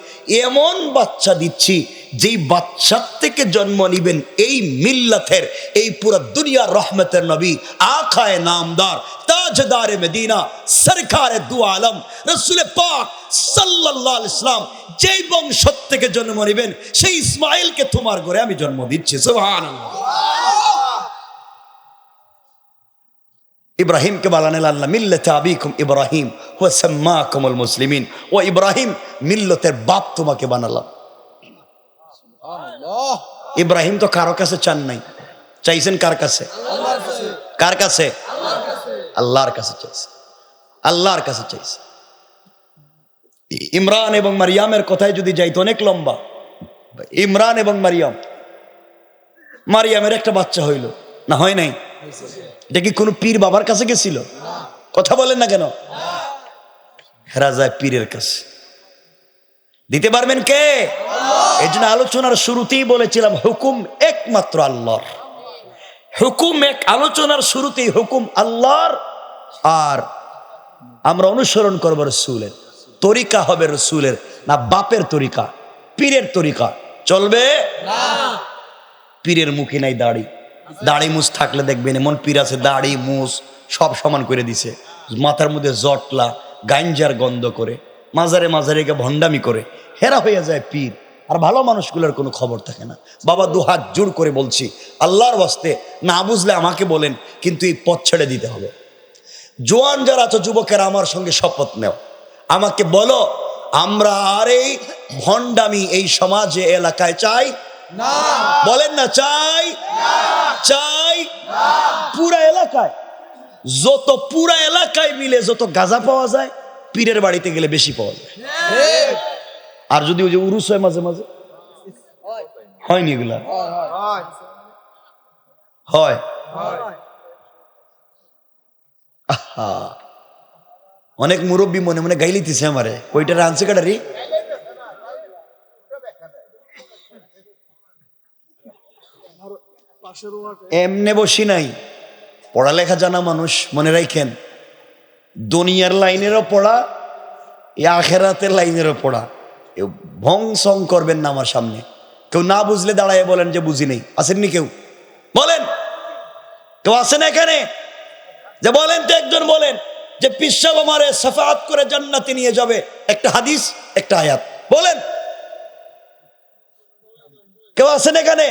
এমন বাচ্চা দিচ্ছি যেই বাচ্চার থেকে জন্ম নিবেন এই মিল্লাতের, এই পুরা দুনিয়ার রহমতের নবী, আখায়ে নামদার, তাজদারে মদিনা, সরকারে দু আলম, রাসূল পাক সাল্লাল্লাহু আলাইহি ওয়াসাল্লাম যেই বংশ থেকে জন্ম নিবেন সেই ইসমাইলকে তোমার ঘরে আমি জন্ম দিচ্ছি। সুবহানাল্লাহ। ইব্রাহিমকে বানালেন আল্লাহ মিল্লাতে আবিকুম ইব্রাহিম ওয়া সাম্মাকুমুল মুসলিমিন। ও ইব্রাহিম, মিল্লতের বাপ তোমাকে বানালাম। ইব্রাহিম তো কারো কাছে চান নাই, চাইছেন কার কাছে? কার কাছে? আল্লাহর কাছে চাইছে, আল্লাহর কাছে চাইছে। ইমরান এবং মারিয়ামের কথায় যদি যাইতো অনেক লম্বা। ইমরান এবং মারিয়ামের একটা বাচ্চা হইল না, হয় নাই? এটা কি কোনো পীর বাবার কাছে গেছিল? কথা বলেন না কেন? হেরা যায় পীরের কাছে। দিতে পারবেন কে? এই জন্য আলোচনার শুরুতেই বলেছিলাম হুকুম একমাত্র আল্লাহর। হুকুম এক, আলোচনার শুরুতেই হুকুম আল্লাহর, আর আমরা অনুসরণ করবো রসুলের। তরিকা হবে রসুলের, না বাপের তরিকা, পীরের তরিকা চলবে না। পীরের মুখে নাই দাড়ি, দাড়ি মুছ থাকলে দেখবেন এমন পীর আছে দাড়ি মুছ সব সমান করে দিছে, মাথার মধ্যে জটলা, গাঞ্জার গন্ধ করে, মাজারে মাজারে গিয়ে ভণ্ডামি করে, হেরা হয়ে যায় পীর। আর ভালো মানুষগুলোর কোনো খবর থাকে না। বাবা দুহাত জোর করে বলছি, আল্লাহর ওয়াস্তে না বুঝলে আমাকে বলেন, কিন্তু এই পথ ছেড়ে দিতে হবে। জোয়ান যারা আছো, যুবকেরা, আমার সঙ্গে শপথ নেও, আমাকে বলো আমরা আর এই ভণ্ডামি এই সমাজে এলাকায় চাই না। বলেন না চাই না। চাই না। পুরা এলাকায় পুরা এলাকায় মিলে যত গাঁজা পাওয়া যায় পীরের বাড়িতে গেলে বেশি পাওয়া যায়। আর যদি ওই যে উরুস হয় মাঝে মাঝে, হয়নি এগুলা? হয়। অনেক মুরব্বী মনে মনে গাইলিতেছে আমারে, কইটা আনছে কাটারি। এমনে বসি নাই, পড়ালেখা জানা মানুষ, মনে রাখেন দুনিয়ার লাইনেরও পড়া, আখেরাতের লাইনেরও পড়া। ভং সং করবেন না আমার সামনে। কেউ না বুঝলে দাঁড়ায় বলেন যে বুঝি নেই। আসেননি কেউ? বলেন, কেউ আসেন এখানে যে বলেন তো একজন বলেন যে পিসাব আমারে শাফাআত করে জান্নাতে নিয়ে যাবে, একটা হাদিস একটা আয়াত বলেন। কেউ আসেন এখানে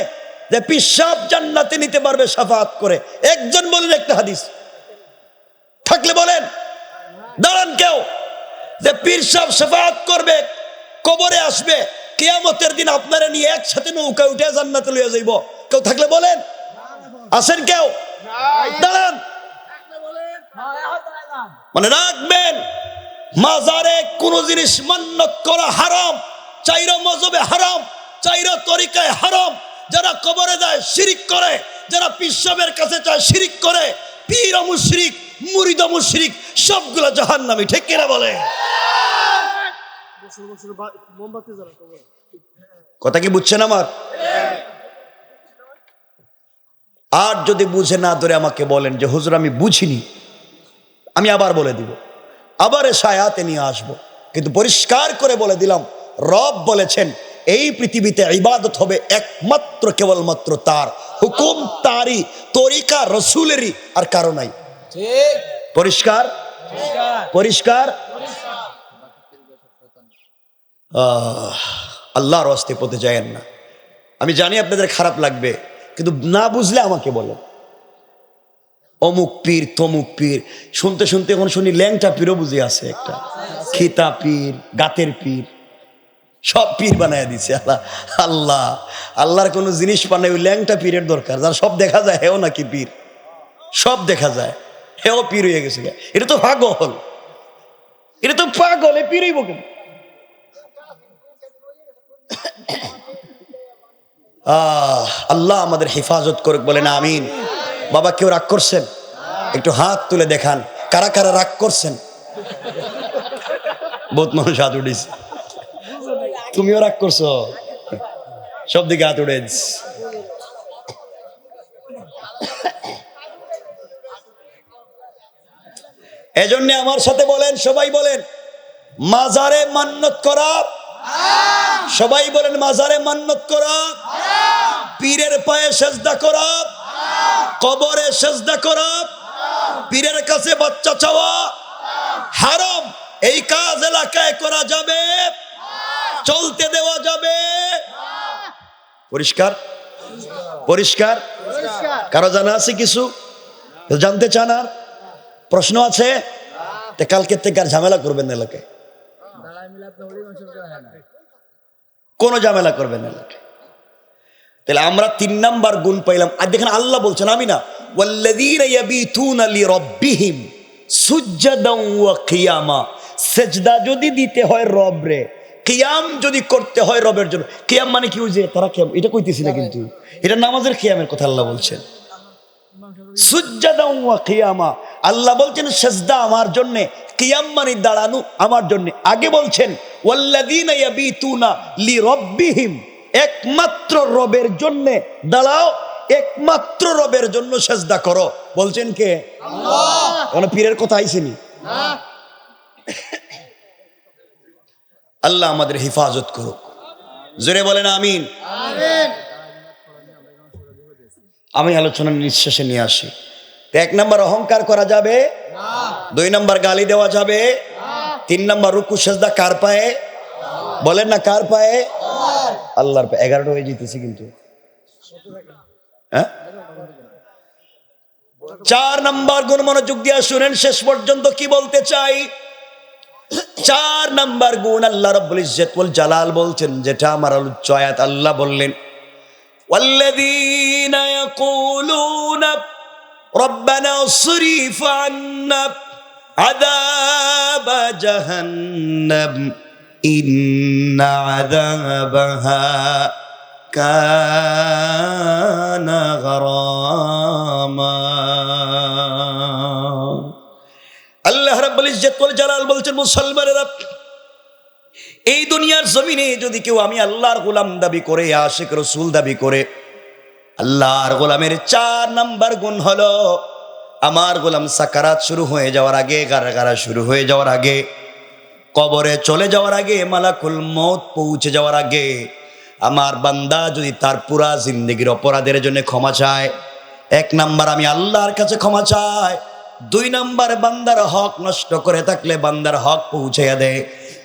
যে পিসাব জান্নাতে নিতে পারবে শাফাআত করে? একজন বলেন একটা হাদিস থাকলে বলেন। দাঁড়ান কেউ যে পীর সাহেব শাফাআত করবে, কবরে আসবে, কিয়ামতের দিন আপনারা নিয়ে একসাথে নৌকায় উঠে জান্নাতে লইয়া যাইব, কেউ থাকলে বলেন। আসেন কেউ? দাঁড়ান। মানে রাখবেন, মাজারে কোন জিনিস মান্নত করা হারাম, চাইরা মজবে হারাম, চাইরা তরিকায় হারাম। যারা কবরে যায় শিরিক করে, যারা পীর সাহেবের কাছে যায় শিরিক করে, পীর মুশরিক, মুরিদ মুশরিক, সবগুলা জাহান্নামী। ঠিক কিনা বলে? কথা কি বুঝছেন আমার? আর যদি বুঝে না ধরে আমাকে বলেন যে হুজুর আমি বুঝিনি, আমি আবার বলে দিব, আবার এ আয়াতে নিয়ে আসবো। কিন্তু পরিষ্কার করে বলে দিলাম, রব বলেছেন এই পৃথিবীতে ইবাদত হবে একমাত্র কেবলমাত্র তার, হুকুম তারই, তরিকা রসুলেরই, আর কারো নাই। পরিষ্কার পরিষ্কার। আল্লাহর রাস্তায় পথে যায়েন না। আমি জানি আপনাদের খারাপ লাগবে, কিন্তু না বুঝলে আমাকে বলেন, অমুক পীর তমুক পীর, শুনতে শুনতে এখন শুনি ল্যাংটা পীরও বুঝে আছে একটা, খিতা পীর, গাতের পীর, সব পীর বানায় দিছে। আল্লাহ আল্লাহ আল্লাহর কোনো জিনিস বানায় ওই ল্যাংটা পীরের দরকার, যার সব দেখা যায় হেও নাকি পীর, সব দেখা যায় হেও পীর হয়ে গেছে। এটা তো পাগল, এটা তো পাগল, এ পীরই বকেন। আল্লাহ আমাদের হেফাজত করুক, বলেন আমিন। বাবা কেউ রাগ করছেন? একটু হাত তুলে দেখান কারা কারা রাগ করছেন। বহুত মানুষ হাত উঠিস, তুমিও রাগ করছো, সব দিকে হাত উঠে। এজন্য আমার সাথে বলেন, সবাই বলেন মাজারে মান্নত করা, সবাই বলেন মাজারে মান্নত করা, পীরের পায়ে সেজদা করা, কবরে সেজদা করা, পীরের কাছে বাচ্চা চাওয়া হারাম। এই কাজ এলাকায় করা যাবে, চলতে দেওয়া যাবে। পরিষ্কার পরিষ্কার? কারো জানা আছে কিছু? জানতে চান? আর প্রশ্ন আছে? কালকে থেকে আর ঝামেলা করবেন না এলাকায়, কোন ঝামেলা করবেন না এলাকায়। তাহলে আমরা 3 নাম্বার গুণ পাইলাম। আর দেখেন আল্লাহ বলছেন, আমি না, ওয়াল্লাযীনা ইয়াবিতুনা লিরাব্বিহিম সুজদান ওয়া কিয়ামা, সিজদা যদি দিতে হয় রবরে, কিয়াম যদি করতে হয় রবের জন্য। কিয়াম মানে কি? ওই যে তারা কিয়াম, এটা কইতেছি না, কিন্তু এটা নামাজের কিয়ামের কথা আল্লাহ বলছেন। সুজদান ওয়া কিয়ামা, আল্লাহ বলছেন সিজদা আমার জন্য, কিয়াম মানে দাঁড়ানো আমার জন্য। আগে বলছেন ওয়াল্লাযীনা ইয়াবিতুনা লিরাব্বিহিম, একমাত্র রবের জন্য দাঁড়াও, একমাত্র রবের জন্য সিজদা করো। বলছেন কে? আল্লাহ। কোন পীরের কথা আইছেনি? না। আল্লাহ আমাদের হেফাজত করুক, জোরে বলেন আমিন। আমিন। আমি আলোচনা নিঃশেষে নিয়ে আসি। 1 নাম্বার অহংকার করা যাবে না, 2 নাম্বার গালি দেওয়া যাবে না, 3 নাম্বার রুকু সিজদা কার পায়ে? বলেন না কার পায়ে? আল্লাহর পায়ে। 11টা হয়ে যেতেছে কিন্তু। হ্যাঁ, 4 নাম্বার গুণ মনোযোগ দিয়ে শুনেন শেষ পর্যন্ত কি বলতে চাই। 4 নাম্বার গুণ আল্লাহ রাব্বুল ইজ্জত ওয়াল জালাল বলছেন, যেটা আমার উচ্চ আয়াত। আল্লাহ বললেন ওয়াল্লাযীনা ইয়াকুলুনা রব্বানা সরিফ আন্না আযাবা জাহান্নাম ইন্না আযাবাহা কানা গরামা। আল্লাহ রাব্বুল ইজ্জত ওয়াল জালাল বলছেন, মুসলমানেরা, এই দুনিয়ার জমিনে যদি কেউ আমি আল্লাহর গোলাম দাবি করে, আশিক রাসূল দাবি করে, আল্লাহর গোলামের 4 নাম্বার গুণ হলো, আমার গোলাম সাকারাত শুরু হয়ে যাওয়ার আগে, গারাগারা শুরু হয়ে যাওয়ার আগে, কবরে চলে যাওয়ার আগে, মালাকুল মউত পৌঁছে যাওয়ার আগে, আমার বান্দা যদি তার পুরা জিন্দেগির অপরাধের জন্য ক্ষমা চায়, 1 নাম্বার আমি আল্লাহর কাছে ক্ষমা চাই। 2 নাম্বার বান্দার হক নষ্ট করে থাকলে বান্দার হক পৌঁছাইয়া দেয়।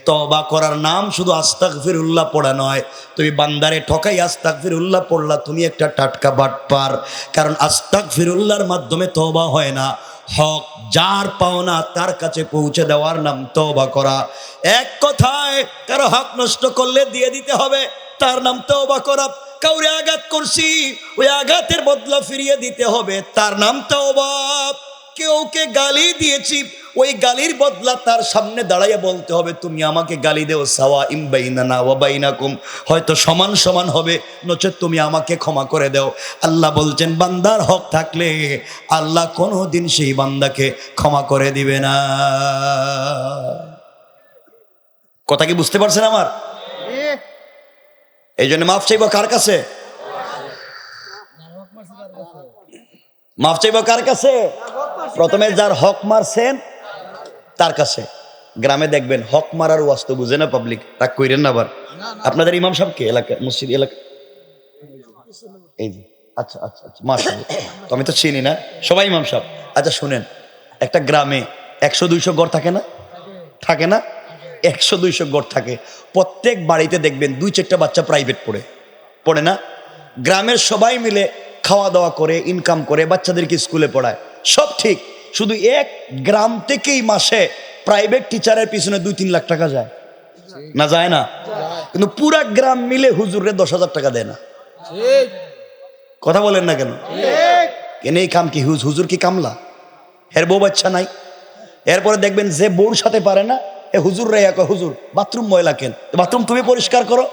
তওবা করার নাম শুধু আস্তাগফিরুল্লাহ পড়া নয়। তুমি বান্দারে ঠকাই আস্তাগফিরুল্লাহ পড়লা, তুমি একটা টাটকা বাটপার। কারণ আস্তাগফিরুল্লাহর মাধ্যমে তওবা হয় না, হক যার পাওনা তার কাছে পৌঁছে দেওয়ার নাম তওবা করা। এক কথায়, কারো হক নষ্ট করলে দিয়ে দিতে হবে, তার নাম তওবা করা। কাউরে আঘাত করছি, ওই আঘাতের বদলা ফিরিয়ে দিতে হবে, তার নাম তওবা। কেউকে গালি দিয়েছি, ওই গালির বদলা তার সামনে দাঁড়াইয়া বলতে হবে, তুমি আমাকে গালি দেও, সাওয়া ইম বাইনানা ওয়া বাইনাকুম, হয়তো সমান সমান হবে, নচেত তুমি আমাকে ক্ষমা করে দাও। আল্লাহ বলছেন, বান্দার হক থাকলে আল্লাহ কোনোদিন সেই বান্দাকে ক্ষমা করে দিবে না। কথা কি বুঝতে পারছেন আমার? এই জন্য মাফ চাইব কার কাছে? মাফ চাইব কার কাছে? প্রথমে যার হক মারছেন তার কাছে। গ্রামে দেখবেন হক মারার ওয়াস্ত বুঝে না পাবলিক, রাগ কইরেন না আবার। আপনাদের ইমাম সাহেব কে এলাকা, মসজিদ এলাকা? এই যে, আচ্ছা আচ্ছা আচ্ছা, মাশাআল্লাহ। তো আমি তো চিনি না সবাই ইমাম সাহেব। আচ্ছা শুনেন, একটা গ্রামে 100-200 ঘর থাকে না? থাকে না? 100-200 ঘর থাকে। প্রত্যেক বাড়িতে দেখবেন 2-4টা বাচ্চা প্রাইভেট পড়ে না? গ্রামের সবাই মিলে খাওয়া দাওয়া করে, ইনকাম করে, বাচ্চাদেরকে স্কুলে পড়ায়। সব ঠিক, শুধু এক গ্রাম থেকেই মাসে প্রাইভেট টিচারের পিছনে 2-3 লাখ টাকা যায় না, যায় না? কিন্তু পুরা গ্রাম মিলে হুজুরে 10,000 টাকা দেয় না। কথা বলেন না কেন? কেন এই কাম কি? হুজুর কি কামলা? এর বউ বাচ্চা নাই? এরপরে দেখবেন যে বউর সাথে পারে না, এ হুজুর রে কয়, হুজুর বাথরুম ময়লা কেন? বাথরুম তুমি পরিষ্কার করো।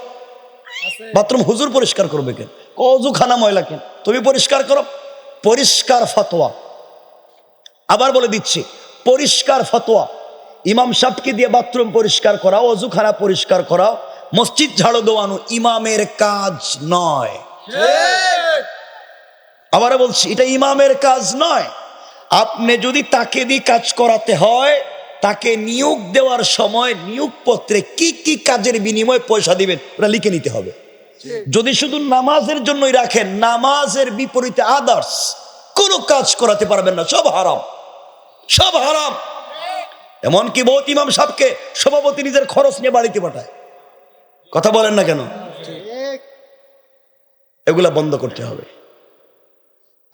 বাথরুম হুজুর পরিষ্কার করবে কেন? অজুখানা ময়লা কেন? তুমি পরিষ্কার করো। পরিষ্কার ফতোয়া। আবার বলে দিচ্ছি, পরিষ্কার ফতোয়া। ইমাম সাহেবকে দিয়ে বাথরুম পরিষ্কার করাও, অজুখানা পরিষ্কার করাও, মসজিদ ঝাড়ু দেওয়ানো ইমামের কাজ নয়। আবার বলছি, এটা ইমামের কাজ নয়। আপনি যদি তাকে দিয়ে কাজ করাতে হয়, তাকে নিয়োগ দেওয়ার সময় নিয়োগপত্রে কি কি কাজের বিনিময়ে পয়সা দিবেন ওটা লিখে নিতে হবে। যদি শুধু নামাজের জন্যই রাখেন, নামাজের বিপরীতে আদার্স কোনো কাজ করাতে পারবেন না, সব হারাম, সব হারাম। এমনকি বহুত ইমাম সাহেবকে সভাপতি নিজের খরচ নিয়ে বাড়িতে পাঠায়। কথা বলেন না কেন? এগুলা বন্ধ করতে হবে।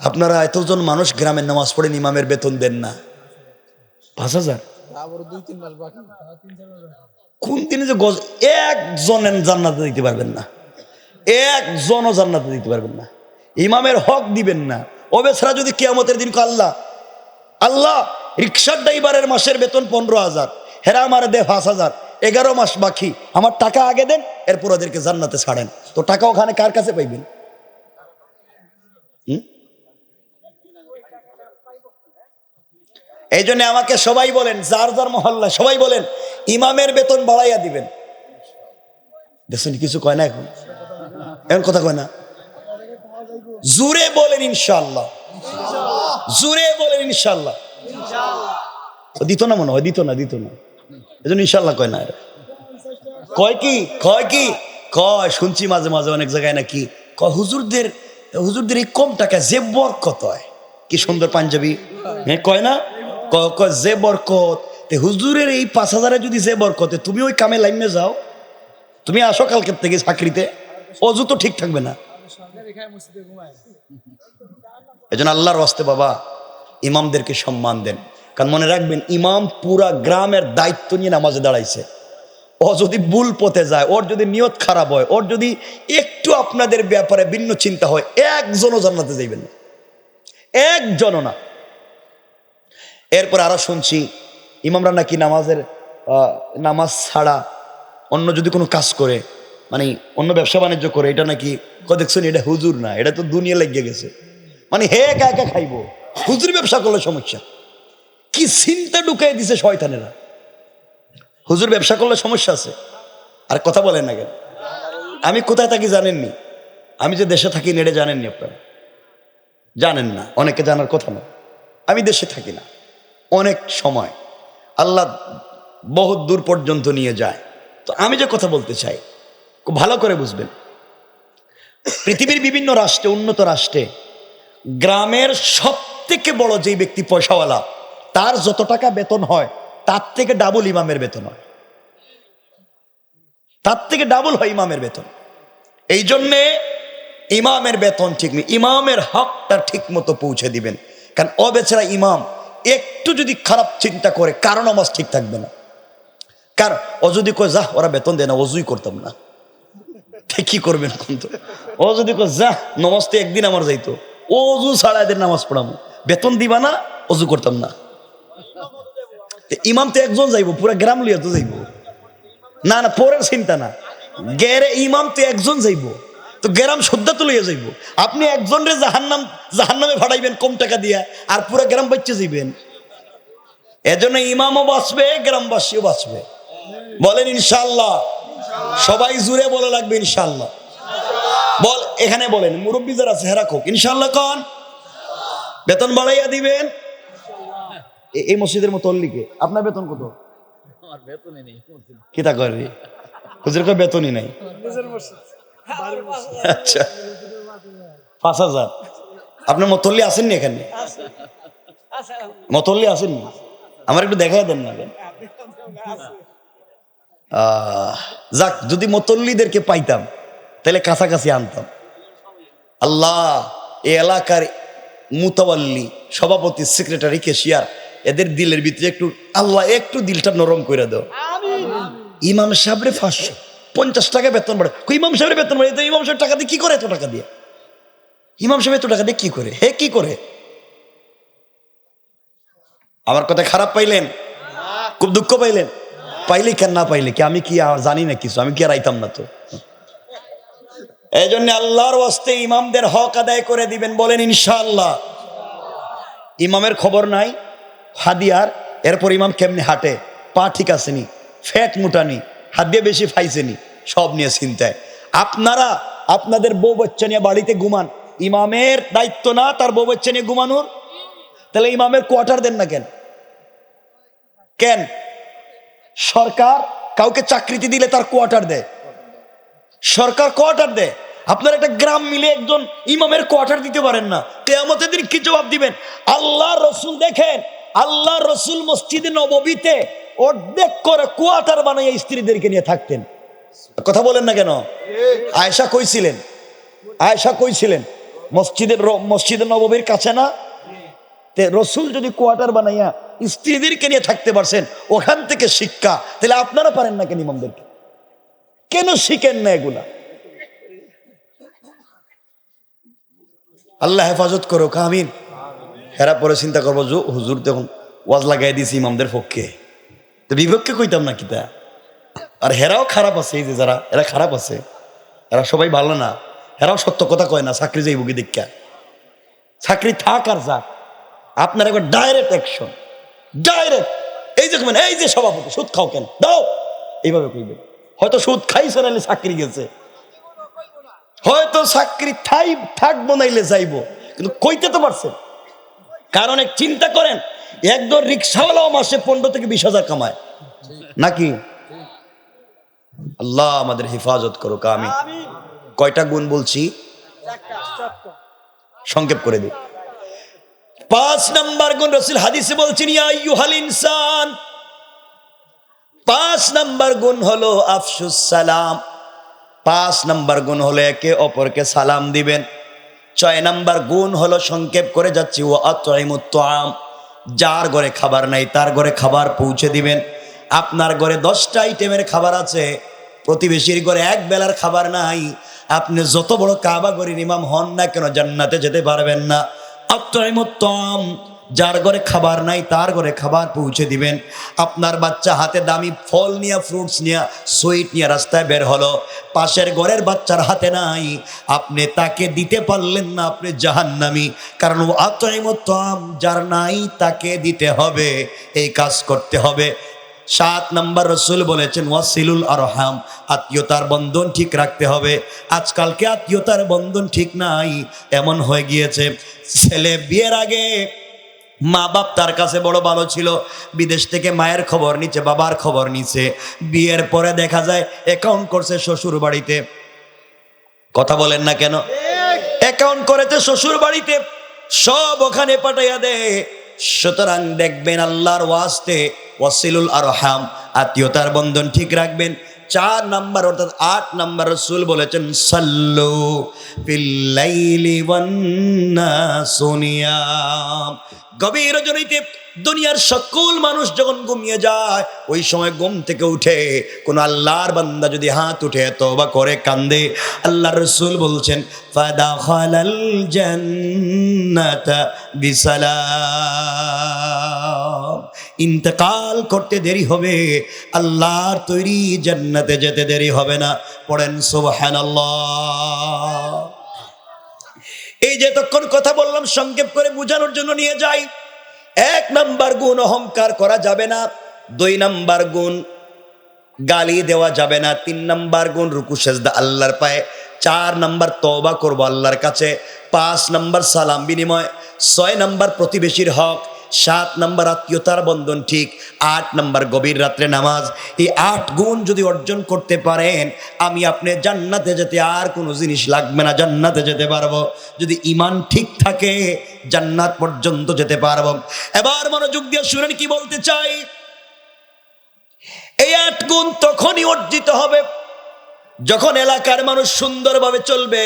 আপনারা এতজন মানুষ গ্রামের নামাজ পড়েন, ইমামের বেতন দেন না 5,000। কোন দিনে যে একজনের জান্নাতে দিতে পারবেন না, একজনও জান্নাতে দিতে পারবেন না, ইমামের হক দিবেন না। ও বেচারা যদি কিয়ামতের দিন আল্লাহ আল্লাহ রিক্সার ড্রাইভারের মাসের বেতন 15,000, হেরা আমার দে 5,000, 11 মাস বাকি, আমার টাকা আগে দেন, এরপর ওদেরকে জান্নাতে ছাড়েন, তো টাকা ওখানে কার কাছে পাইবেন? এই জন্য আমাকে সবাই বলেন, যার যার মহল্লা সবাই বলেন ইমামের বেতন বাড়াইয়া দিবেন। দেখছেন কিছু কয় না, এখন এমন কথা কয় না। জুড়ে বলেন ইনশাআল্লাহ, জুড়ে বলেন ইনশাআল্লাহ। দিত না মনে হয়, দিত না এই জন্য ইনশাআল্লাহ কয় না। কয় কি কয় শুনছি মাঝে মাঝে অনেক জায়গায় নাকি কয় হুজুরদের এই কম টাকা যে বরকত হয়। কি সুন্দর পাঞ্জাবি, হ্যাঁ কয় না, কয় যে বরকত, হুজুরের এই 5,000 যদি যে বরকতে, তুমি ওই কামে লাইনে যাও, তুমি আসো কালকের থেকে চাকরিতে, অজু তো ঠিক থাকবে না। এই জন্য আল্লাহর ওয়াস্তে বাবা ইমামদেরকে সম্মান দেন। কারণ মনে রাখবেন, ইমাম পুরা গ্রামের দায়িত্ব নিয়ে নামাজে দাঁড়াইছে। ও যদি ভুল পথে যায়, ওর যদি নিয়ত খারাপ হয়, ওর যদি একটু আপনাদের ব্যাপারে ভিন্ন চিন্তা হয়, একজনও জান্নাতে যাইবেন না, একজনও না। এরপর আরো শুনছি ইমামরা নাকি নামাজ ছাড়া অন্য যদি কোনো কাজ করে, মানে অন্য ব্যবসা বাণিজ্য করে, এটা নাকি দেখছেন, এটা হুজুর না, এটা তো দুনিয়া লেগে গেছে, মানে হে একা একা খাইবো, হুজুর ব্যবসা করলে সমস্যা। কি চিন্তা ঢুকাই দিছে শয়তানেরা, হুজুর ব্যবসা করলে সমস্যা আছে। আর কথা বলেন না কেন? আমি কোথায় থাকি জানেননি? আমি যে দেশে থাকি এটা জানেননি আপনারা? জানেন না, অনেকে জানার কথা না। আমি দেশে থাকি না, অনেক সময় আল্লাহ বহুত দূর পর্যন্ত নিয়ে যায়। তো আমি যে কথা বলতে চাই খুব ভালো করে বুঝবেন, পৃথিবীর বিভিন্ন রাষ্ট্রে, উন্নত রাষ্ট্রে গ্রামের সব থেকে বড় যেই ব্যক্তি পয়সাওয়ালা, তার যত টাকা বেতন হয় তার থেকে ডাবল ইমামের বেতন হয়, তার থেকে ডাবল হয় ইমামের বেতন। এই জন্যে ইমামের বেতন ঠিক নেই, ইমামের হকটা ঠিক মতো পৌঁছে দিবেন। কারণ ও বেচারা ইমাম একটু যদি খারাপ চিন্তা করে, কারণ নামাজ ঠিক থাকবে না। কারণ ও যদি কয় যা ওরা বেতন দেয় না, অজুই করতাম না, কি করবেন? ও যদি কয় যা নামাজ তো একদিন আমার যাইতো, অজু ছাড়া এদের নামাজ পড়াবো, বেতন দিবা না, অজু করতাম না। ইমাম তো একজন যাইবো, পুরো গ্রাম লিয়া তো যাইবো না, পরের চিন্তা না, গেরে ইমাম তো একজন যাইবো, তো গ্রাম শ্রদ্ধা তো লইয়া যাইবো। আপনি একজন রে জাহান্নামে ভাড়াইবেন কম টাকা দিয়া, আর পুরো গ্রাম বাচ্চা যাইবেন। এজন্য ইমামও বাঁচবে, গ্রামবাসীও বাঁচবে। বলেন ইনশাআল্লাহ, সবাই জুড়ে বলে লাগবে ইনশাআল্লাহ। বল এখানে বলেন, মুরব্বী যারা আছে হেরা কোক ইনশাআল্লাহ কন, বেতন বাড়াইয়া দিবেন। এই মসজিদের মতো অল্লিকে আপনার বেতন কত? কি তা করবি হুজুর, কয় বেতনই নাই। আচ্ছা 5,000। আপনার মতল্লি আসেননি এখানে? মতল্লি আসেননি? আমার একটু দেখাই দেন না। যাক, যদি মতল্লিদেরকে পাইতাম তাহলে কাছাকাছি আনতাম। আল্লাহ এই এলাকার মুতাওয়াল্লি, সভাপতি, সেক্রেটারি, ক্যাশিয়ার, এদের দিলের ভিতরে একটু আল্লাহ একটু দিলটা নরম করে দাও। ইমাম সাহেবরে 550 টাকা বেতন বাড়ে। ইমাম সাহেবের বেতন বাড়ে, ইমাম সাহেব টাকা দিয়ে কি করে? এত টাকা দিয়ে ইমাম সাহেব এত টাকা দিয়ে কি করে? হে কি করে? আমার কথা খারাপ পাইলেন? খুব দুঃখ পাইলেন? পাইলে কেন, না পাইলে কি আমি কি আর জানি না কিছু? আমি কি আর আইতাম না তো? এই জন্য আল্লাহর ওয়াস্তে ইমামদের হক আদায় করে দিবেন, বলেন ইনশাআল্লাহ। ইমামের খবর নাই হাদিয়ার, এরপর ইমাম কেমনি হাঁটে, পা ঠিক আসেনি, ফ্যাট মোটানি, হাত দিয়ে বেশি ফাইছেনি, সব নিয়ে চিন্তায়। আপনারা আপনাদের বউ বাচ্চা নিয়ে বাড়িতে ঘুমান, ইমামের দায়িত্ব না তার বউ বাচ্চা নিয়ে ঘুমানোর? তাহলে ইমামের কোয়ার্টার দেন না কেন? কেন সরকার কাউকে চাকরিতে দিলে তার কোয়ার্টার দেয়? সরকার কোয়ার্টার দেয়, আপনার একটা গ্রাম মিলে একজন ইমামের কোয়ার্টার দিতে পারেন না? কিয়ামতের দিন কি জবাব দিবেন? আল্লাহ রসুল দেখেন, আল্লাহ রসুল মসজিদে নববীতে অর্ধেক করে কোয়ার্টার বানাইয়া স্ত্রীদেরকে নিয়ে থাকতেন। কথা বলেন না কেন? আয়েশা কইছিলেন, আয়েশা কইছিলেন মসজিদে নববীর কাছে না, রসুল যদি কোয়ার্টার বানাইয়া স্ত্রীদেরকে নিয়ে থাকতে পারছেন, ওখান থেকে শিক্ষা। তাহলে আপনারা পারেন না কেন? ইমামদেরকে কেন শিখেন না এগুলা? আল্লাহ হেফাজত করো, আমিন। হেরা পরে চিন্তা করবো, হুজুর তখন ওয়াজ লাগাই দিয়েছি ইমামদের পক্ষে, তো বিপক্ষে কইতাম না কিতা? আর হেরাও খারাপ আছে, এই যে যারা এরা খারাপ আছে, এরা সবাই ভালো না, এরাও সত্য কথা কয় না। চাকরি যাইব কি দেখা? চাকরি থাক আর যাক, আপনার একবার ডাইরেক্ট অ্যাকশন, ডাইরেক্ট। এই যে এই যে সভাপতি সুদ খাও কেন দাও, এইভাবে কইবে। হয়তো সুদ খাইছে নাইলে চাকরি গেছে, হয়তো চাকরি থাকবো নাইলে যাইবো, কিন্তু কইতে তো পারছেন। কারণ এক চিন্তা করেন, একদম রিক্সাওয়ালাও মাসে 15 থেকে 20,000 কামায় নাকি? আল্লাহ আমাদের হেফাজত করো, আমি কয়টা গুণ বলছি সংক্ষেপ করে দিই। 5 নাম্বার গুণ রাসূল হাদিসে বলছেন, ইয়া আইয়ুহাল ইনসান। 5 নাম্বার গুণ হলো আফসুস সালাম। 5 নাম্বার গুণ হলো একে অপরকে সালাম দিবেন। 6 নাম্বার গুণ হলো সংক্ষেপ করে যাচ্ছি, ওয়া আতঈমুত তুআম। যার ঘরে খাবার নাই তার ঘরে খাবার পৌঁছে দিবেন। আপনার ঘরে 10টা আইটেমের খাবার আছে, প্রতিবেশীর ঘরে এক বেলার খাবার নাই, আপনি যত বড় কাবা ঘরের ইমাম হন না কেন জান্নাতে যেতে পারবেন না। আতঈমুত তুআম, যার ঘরে খাবার নাই তার ঘরে খাবার পৌঁছে দিবেন। আপনার বাচ্চা হাতে দামি ফল নিয়ে, ফ্রুটস নিয়ে, সুইট নিয়ে রাস্তায় বের হলো, পাশের ঘরের বাচ্চার হাতে নাই, আপনি তাকে দিতে পারলেন না, আপনি জাহান্নামী। কারণ আতঈমুত তুআম, যার নাই তাকে দিতে হবে, এই কাজ করতে হবে। 7 নাম্বার রসুল বলেছেন, ওয়াসিলুল আরহাম, আত্মীয়তার বন্ধন ঠিক রাখতে হবে। আজকালকে আত্মীয়তার বন্ধন ঠিক নাই, এমন হয়ে গিয়েছে ছেলে বিয়ের আগে মা বাপ তার কাছে বড় ভালো ছিল, বিদেশ থেকে মায়ের খবর নিচ্ছে, বাবার খবর নিচ্ছে, বিয়ের পরে দেখা যায় অ্যাকাউন্ট করছে শ্বশুর বাড়িতে। কথা বলেন না কেন? অ্যাকাউন্ট করেছে শ্বশুর বাড়িতে, সব ওখানে পাঠাইয়া দেয়। সুতরাং দেখবেন আল্লাহর ওয়াস্তে ওয়াসিলুল আরহাম, আত্মীয়তার বন্ধন ঠিক রাখবেন। 4 নাম্বার অর্থাৎ 8 নাম্বার রাসূল বলেছেন, সাল্লু ফিল লাইলি ওয়ান নাসু নিয়াম। গভীর রজনীতে দুনিয়ার সকল মানুষ যখন ঘুমিয়ে যায়, ওই সময় ঘুম থেকে উঠে কোন আল্লাহর বান্দা যদি হাত উঠে তওবা করে কান্দে, আল্লাহর রাসূল বলছেন, ফাদাখালাল জান্নাতা বিসালাম। ইন্তেকাল করতে দেরি হবে, আল্লাহর তৈরি জান্নাতে যেতে দেরি হবে না। পড়েন সুবহানাল্লাহ। এই যে তখন কথা বললাম সংক্ষেপ করে বোঝানোর জন্য নিয়ে যাই। 1 নাম্বার গুণ অহংকার করা যাবে না। 2 নাম্বার গুণ গালি দেওয়া যাবে না। 3 নাম্বার গুণ রুকু সেজদা আল্লাহর পায়ে। 4 নাম্বার তওবা করব আল্লাহর কাছে। 5 নাম্বার সালাম বিনিময়। 6 নাম্বার প্রতিবেশীর হক। 7 নাম্বার আত্মীয়তার বন্ধন ঠিক। 8 নাম্বার গভীর রাত্রে নামাজ। এই 8 গুণ যদি অর্জন করতে পারেন, আমি আপনি জান্নাতে যেতে আর কোনো জিনিস লাগবে না, জান্নাতে যেতে পারবো। যদি ঈমান ঠিক থাকে জান্নাত পর্যন্ত যেতে পারবো। এবার মনোযোগ দিয়ে শুনেন কি বলতে চাই। এই 8 গুণ তখনই অর্জিত হবে যখন এলাকার মানুষ সুন্দরভাবে চলবে,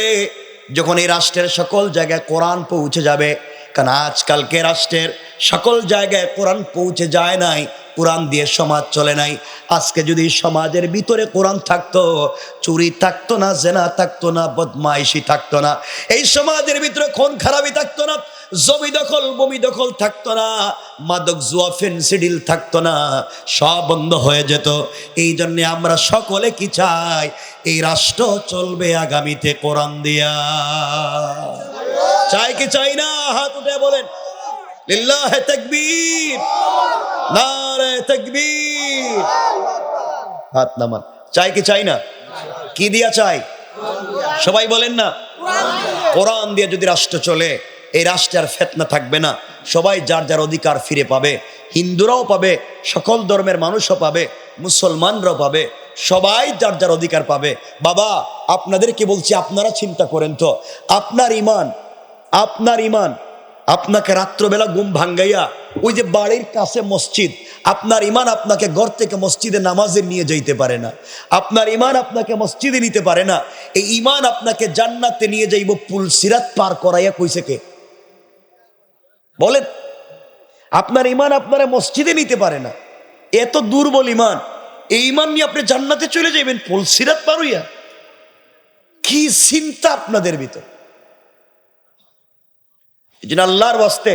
যখন এই রাষ্ট্রের সকল জায়গায় কোরআন পৌঁছে যাবে, কারণ আজকালকে রাষ্ট্রের সকল জায়গায় কোরআন পৌঁছে যায় নাই, কোরআন দিয়ে সমাজ চলে নাই। আজকে যদি সমাজের ভিতরে কোরআন থাকতো, চুরি থাকতো না, জেনা থাকতো না, বদমাইশি থাকতো না, এই সমাজের ভিতরে খুন খারাপি থাকতো না, জমি দখল বমি দখল থাকতো না, মাদক জুয়া ফেন্সিডিল থাকতো না, সব বন্ধ হয়ে যেত। এই জন্য আমরা সকলে কি চাই? এই রাষ্ট্র চলবে আগামীতে কোরআন দিয়া। চাই কি চাই না? হাত উঠে বলেন লিল্লাহে তাকবীর, নারে তাকবীর। হাত নামান। চাই কি চাই না? কি দিয়া চাই? সবাই বলেন না। কোরআন দিয়ে যদি রাষ্ট্র চলে, এই রাষ্ট্রের ফিতনা থাকবে না, সবাই যার যার অধিকার ফিরে পাবে। হিন্দুরাও পাবে, সকল ধর্মের মানুষও পাবে, মুসলমানরাও পাবে, সবাই যার যার অধিকার পাবে। বাবা, আপনাদেরকে বলছি, আপনারা চিন্তা করেন তো, আপনার ইমান আপনাকে রাত্রবেলা ঘুম ভাঙ্গাইয়া ওই যে বাড়ির কাছে মসজিদ, আপনার ইমান আপনাকে ঘর থেকে মসজিদে নামাজে নিয়ে যাইতে পারে না। আপনার ইমান আপনাকে মসজিদে নিতে পারে না। এই ইমান আপনাকে জান্নাতে নিয়ে যাইব পুল সিরাত পার করাইয়া কইছে কে? বলেন। আপনার ইমান আপনারা মসজিদে নিতে পারে না, এত দুর্বল ইমান। এই ইমান নিয়ে আপনি জান্নাতে চলে যাবেন পুল সিরাত পার হইয়া? কি চিন্তা আপনাদের ভিতর! এই জন্য আল্লাহর ওয়াস্তে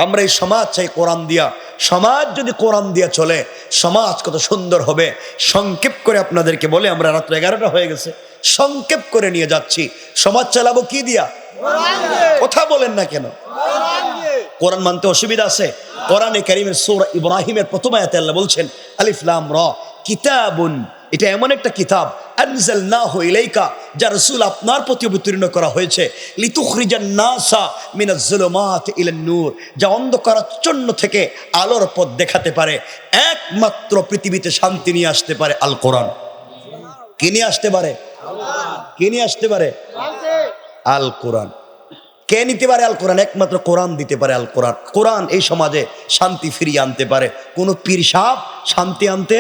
আমরা এই সমাজ চাই কোরআন দিয়া। সমাজ যদি কোরআন দিয়া চলে, সমাজ কত সুন্দর হবে। সংক্ষেপ করে আপনাদেরকে বলে, আমরা রাত্র 11টা হয়ে গেছে, সংক্ষেপ করে নিয়ে যাচ্ছি। সমাজ চালাবো কি দিয়া? কথা বলেন না কেন? কোরআন মানতে অসুবিধা আছে? কোরআনে কারীমের সূরা ইব্রাহিমের প্রথম আয়াতে আল্লাহ বলছেন আলিফ লাম রা কিতাবুন, এটা এমন একটা কিতাব আনজালনাহু ইলাইকা, যা রাসূল আপনার প্রতি অবতীর্ণ করা হয়েছে, লিতুখরিজান নাসা মিনাজ যুলুমাতি ইলান নূর, যা অন্ধকারাচ্ছন্ন থেকে আলোর পথ দেখাতে পারে। একমাত্র পৃথিবীতে শান্তি নিয়ে আসতে পারে আল কোরআন। কে নিয়ে আসতে পারে? কে নিয়ে আসতে পারে? আল কোরআন। কে নিতে পারে আল কোরআন? একমাত্র কোরআন দিতে পারে আল কোরআন। কোরআন এই সমাজে শান্তি ফিরিয়ে আনতে পারে। কোন পীর সাহেব শান্তি আনতে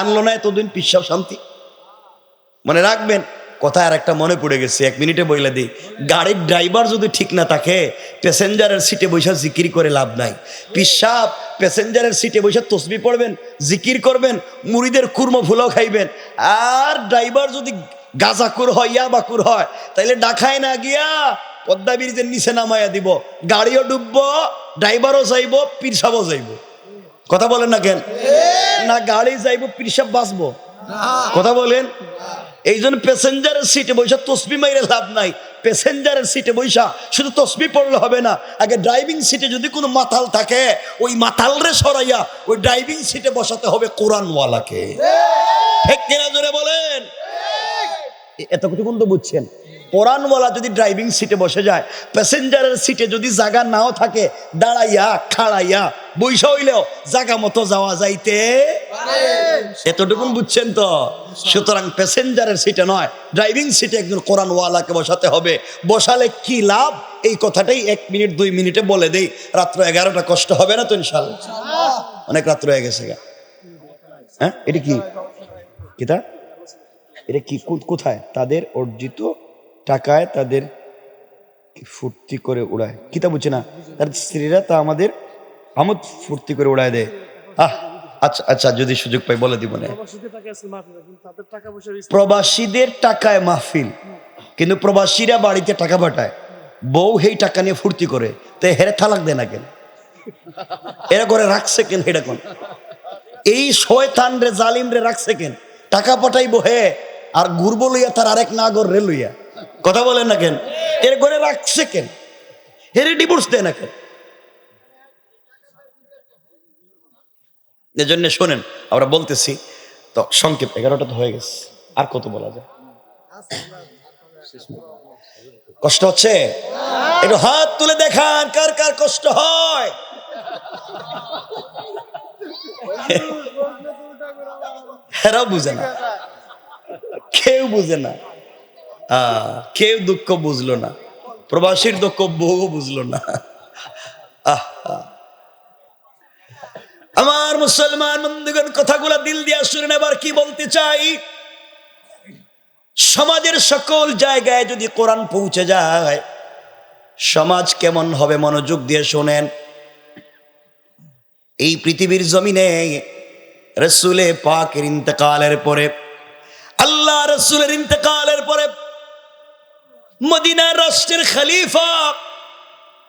আনলো না এতদিন। পীর সাহেব শান্তি মনে রাখবেন। কথা আর একটা মনে পড়ে গেছে, 1 মিনিটে বইলা দিই। গাড়ির ড্রাইভার যদি ঠিক না থাকে, প্যাসেঞ্জারের সিটে বসে জিকির করে লাভ নাই। পীর সাহেব প্যাসেঞ্জারের সিটে বসে তসবিহ পড়বেন, জিকির করবেন, মুড়িদের কুরমা ফুলাও খাইবেন। আর ড্রাইভার যদি গাঁজাকুর হয়, ইয়াবাকুর হয়, তাইলে ডাকায় না গিয়া পদ্মা ব্রিজের নিচে নামাইয়া দিব। গাড়িও ডুববো, ড্রাইভারও যাইব, পীর সাহেবও যাইব। কথা বলেন না কেন? না গাড়ি যাইব, পীর সাহেব বাঁচবো? কথা বলেন। এই জন্য প্যাসেঞ্জারের সিটে বৈশা তসবি মাইরে লাভ নাই। প্যাসেঞ্জারের সিটে বৈশা শুধু তসবি পড়লে হবে না, আগে ড্রাইভিং সিটে যদি কোনো মাতাল থাকে, ওই মাতালরে সরাইয়া ওই ড্রাইভিং সিটে বসাতে হবে কোরআনওয়ালাকে। ঠিক কিনা জোরে বলেন? এতটুকুন তো বুঝছেন। কোরআনওয়ালা যদি ড্রাইভিং সিটে বসে যায়, প্যাসেঞ্জারের সিটে যদি জায়গা নাও থাকে, দাঁড়াইয়া খাড়াইয়া বৈশা হইলেও জায়গা মতো যাওয়া যাইতে এতটুকুন বুঝছেন তো? সুতরাং প্যাসেঞ্জারের সিটে নয়, ড্রাইভিং সিটে একজন কোরআনওয়ালাকে বসাতে হবে। বসালে কি লাভ, এই কথাটাই 1 মিনিট 2 মিনিটে বলে দেই। রাত্র 11টা কষ্ট হবে না তো ইনশাআল্লাহ? অনেক রাত্র হয়ে গেছে। হ্যাঁ, এটা কি কিতা? এটা কি কোথায়? তাদের অর্জিত টাকায় তাদের ফুর্তি করে উড়ায়। কিতা বুঝছে না? তার স্ত্রীরা তা আমাদের আমোদ ফুর্তি করে উড়ায় দেয়। আচ্ছা আচ্ছা, যদি সুযোগ পাই বলে দিব না। প্রবাসীদের টাকায় মাহফিল, কিন্তু প্রবাসীরা বাড়িতে টাকা পাঠায়, বউ সেই টাকা নিয়ে ফুর্তি করে, তো হেরে থালাক দেয় না কেন? এরা করে রাখছে কেন? হেটা কোন এই শয়তান রে, জালিম রে রাখছে কেন? টাকা পাঠাইবো হে, আর ঘুরবো লইয়া তার আরেক নাগর রে লইয়া। কথা বলেন না কেন? এর ঘরে রাখছে কেন? হেরে ডিভোর্স দেয় না কেন? এজন্য শোনেন, আমরা বলতেছি তো সংক্ষেপ, 11টা তো হয়ে গেছে, আর কত বলা যায়? কষ্ট হচ্ছে? একটু হাত তুলে দেখান কার কার কষ্ট হয়। এরাও বুঝে না, কেউ বুঝে না। কেউ দুঃখ বুঝলো না, প্রবাসীর দুঃখ বউ বুঝলো না। আমার মুসলমান বন্ধুগণ, কথাগুলা দিল দিয়া শুনেন। এবার কি বলতে চাই, সমাজের সকল জায়গায় যদি কোরআন পৌঁছে যায়, সমাজ কেমন হবে মনোযোগ দিয়ে শোনেন। এই পৃথিবীর জমিনে রসুলে পাকের ইন্তেকালের পরে, আল্লাহ রসুলের ইন্তেকালের পরে মদিনার রাষ্ট্রের খলিফা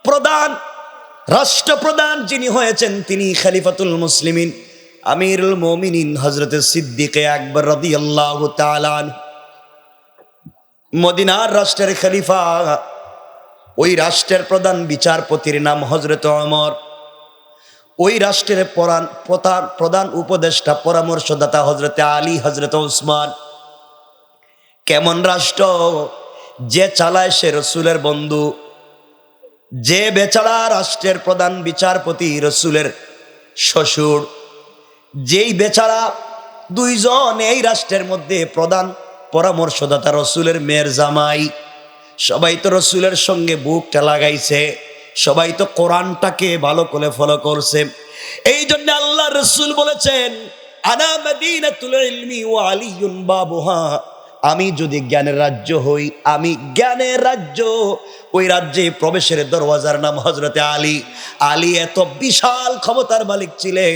প্রধান, রাষ্ট্রপ্রধান যিনি হয়েছেন তিনি খলিফাতুল মুসলিমিন আমিরুল মুমিনিন হযরত সিদ্দিকে আকবর রাদিয়াল্লাহু তাআলা আনহু। মদিনার রাষ্ট্রের খলিফা, ওই রাষ্ট্রের প্রধান বিচারপতির নাম হযরত ওমর, ওই রাষ্ট্রের প্রধান উপদেষ্টা পরামর্শদাতা হযরত আলী, হযরত উসমান। কেমন রাষ্ট্র! যে চালায় সে রসুলের বন্ধু, যে বেচারা রাষ্ট্রের প্রধান বিচারপতি রসুলের শ্বশুর, যেই বেচারা দুইজন এই রাষ্ট্রের মধ্যে প্রধান পরামর্শদাতা রসুলের মেয়ের জামাই, সবাই তো রসুলের সঙ্গে বুকটা লাগাইছে, সবাই তো কোরআনটাকে ভালো করে ফলো করছে। এই জন্য আল্লাহ রসুল বলেছেন, আনা মাদিনাতুল ইলমি ওয়া আলিয়ুন বাবুহা, আমি যদি জ্ঞানের রাজ্য হই, আমি জ্ঞানের রাজ্য, ওই রাজ্যে প্রবেশের দরওয়াজার নাম হযরতে আলী। আলী এত বিশাল ক্ষমতার মালিক ছিলেন,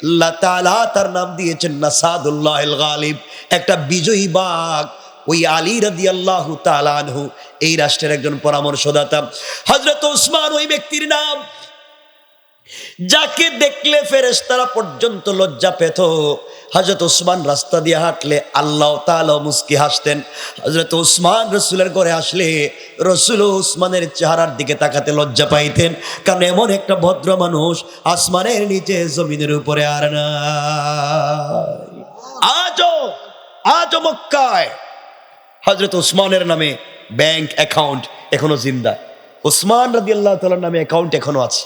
আল্লাহ তাআলা তার নাম দিয়েছেন নাসাদুল্লাহিল গালিব, একটা বিজয়ী বাঘ। ওই আলী রাদিয়াল্লাহু তাআলা আনহু এই রাষ্ট্রের একজন পরামর্শদাতা। হযরত উসমান ওই ব্যক্তির নাম, যাকে দেখলে ফেরেশতারা পর্যন্ত লজ্জা পেত। হযরত উসমান রাস্তা দিয়ে হাঁটলে আল্লাহ তাআলা মুস্কি হাসতেন। হযরত উসমান রসুলের ঘরে আসলে রসুল উসমানের চেহারার দিকে তাকাতে লজ্জা পাইতেন, কারণ এমন একটা ভদ্র মানুষ আসমানের নিচে জমিনের উপরে আর না। আজও মক্কায় হযরত উসমানের নামে ব্যাংক অ্যাকাউন্ট এখনো জিন্দা। উসমান রাদিয়াল্লাহু তাআলার নামে অ্যাকাউন্ট এখনো আছে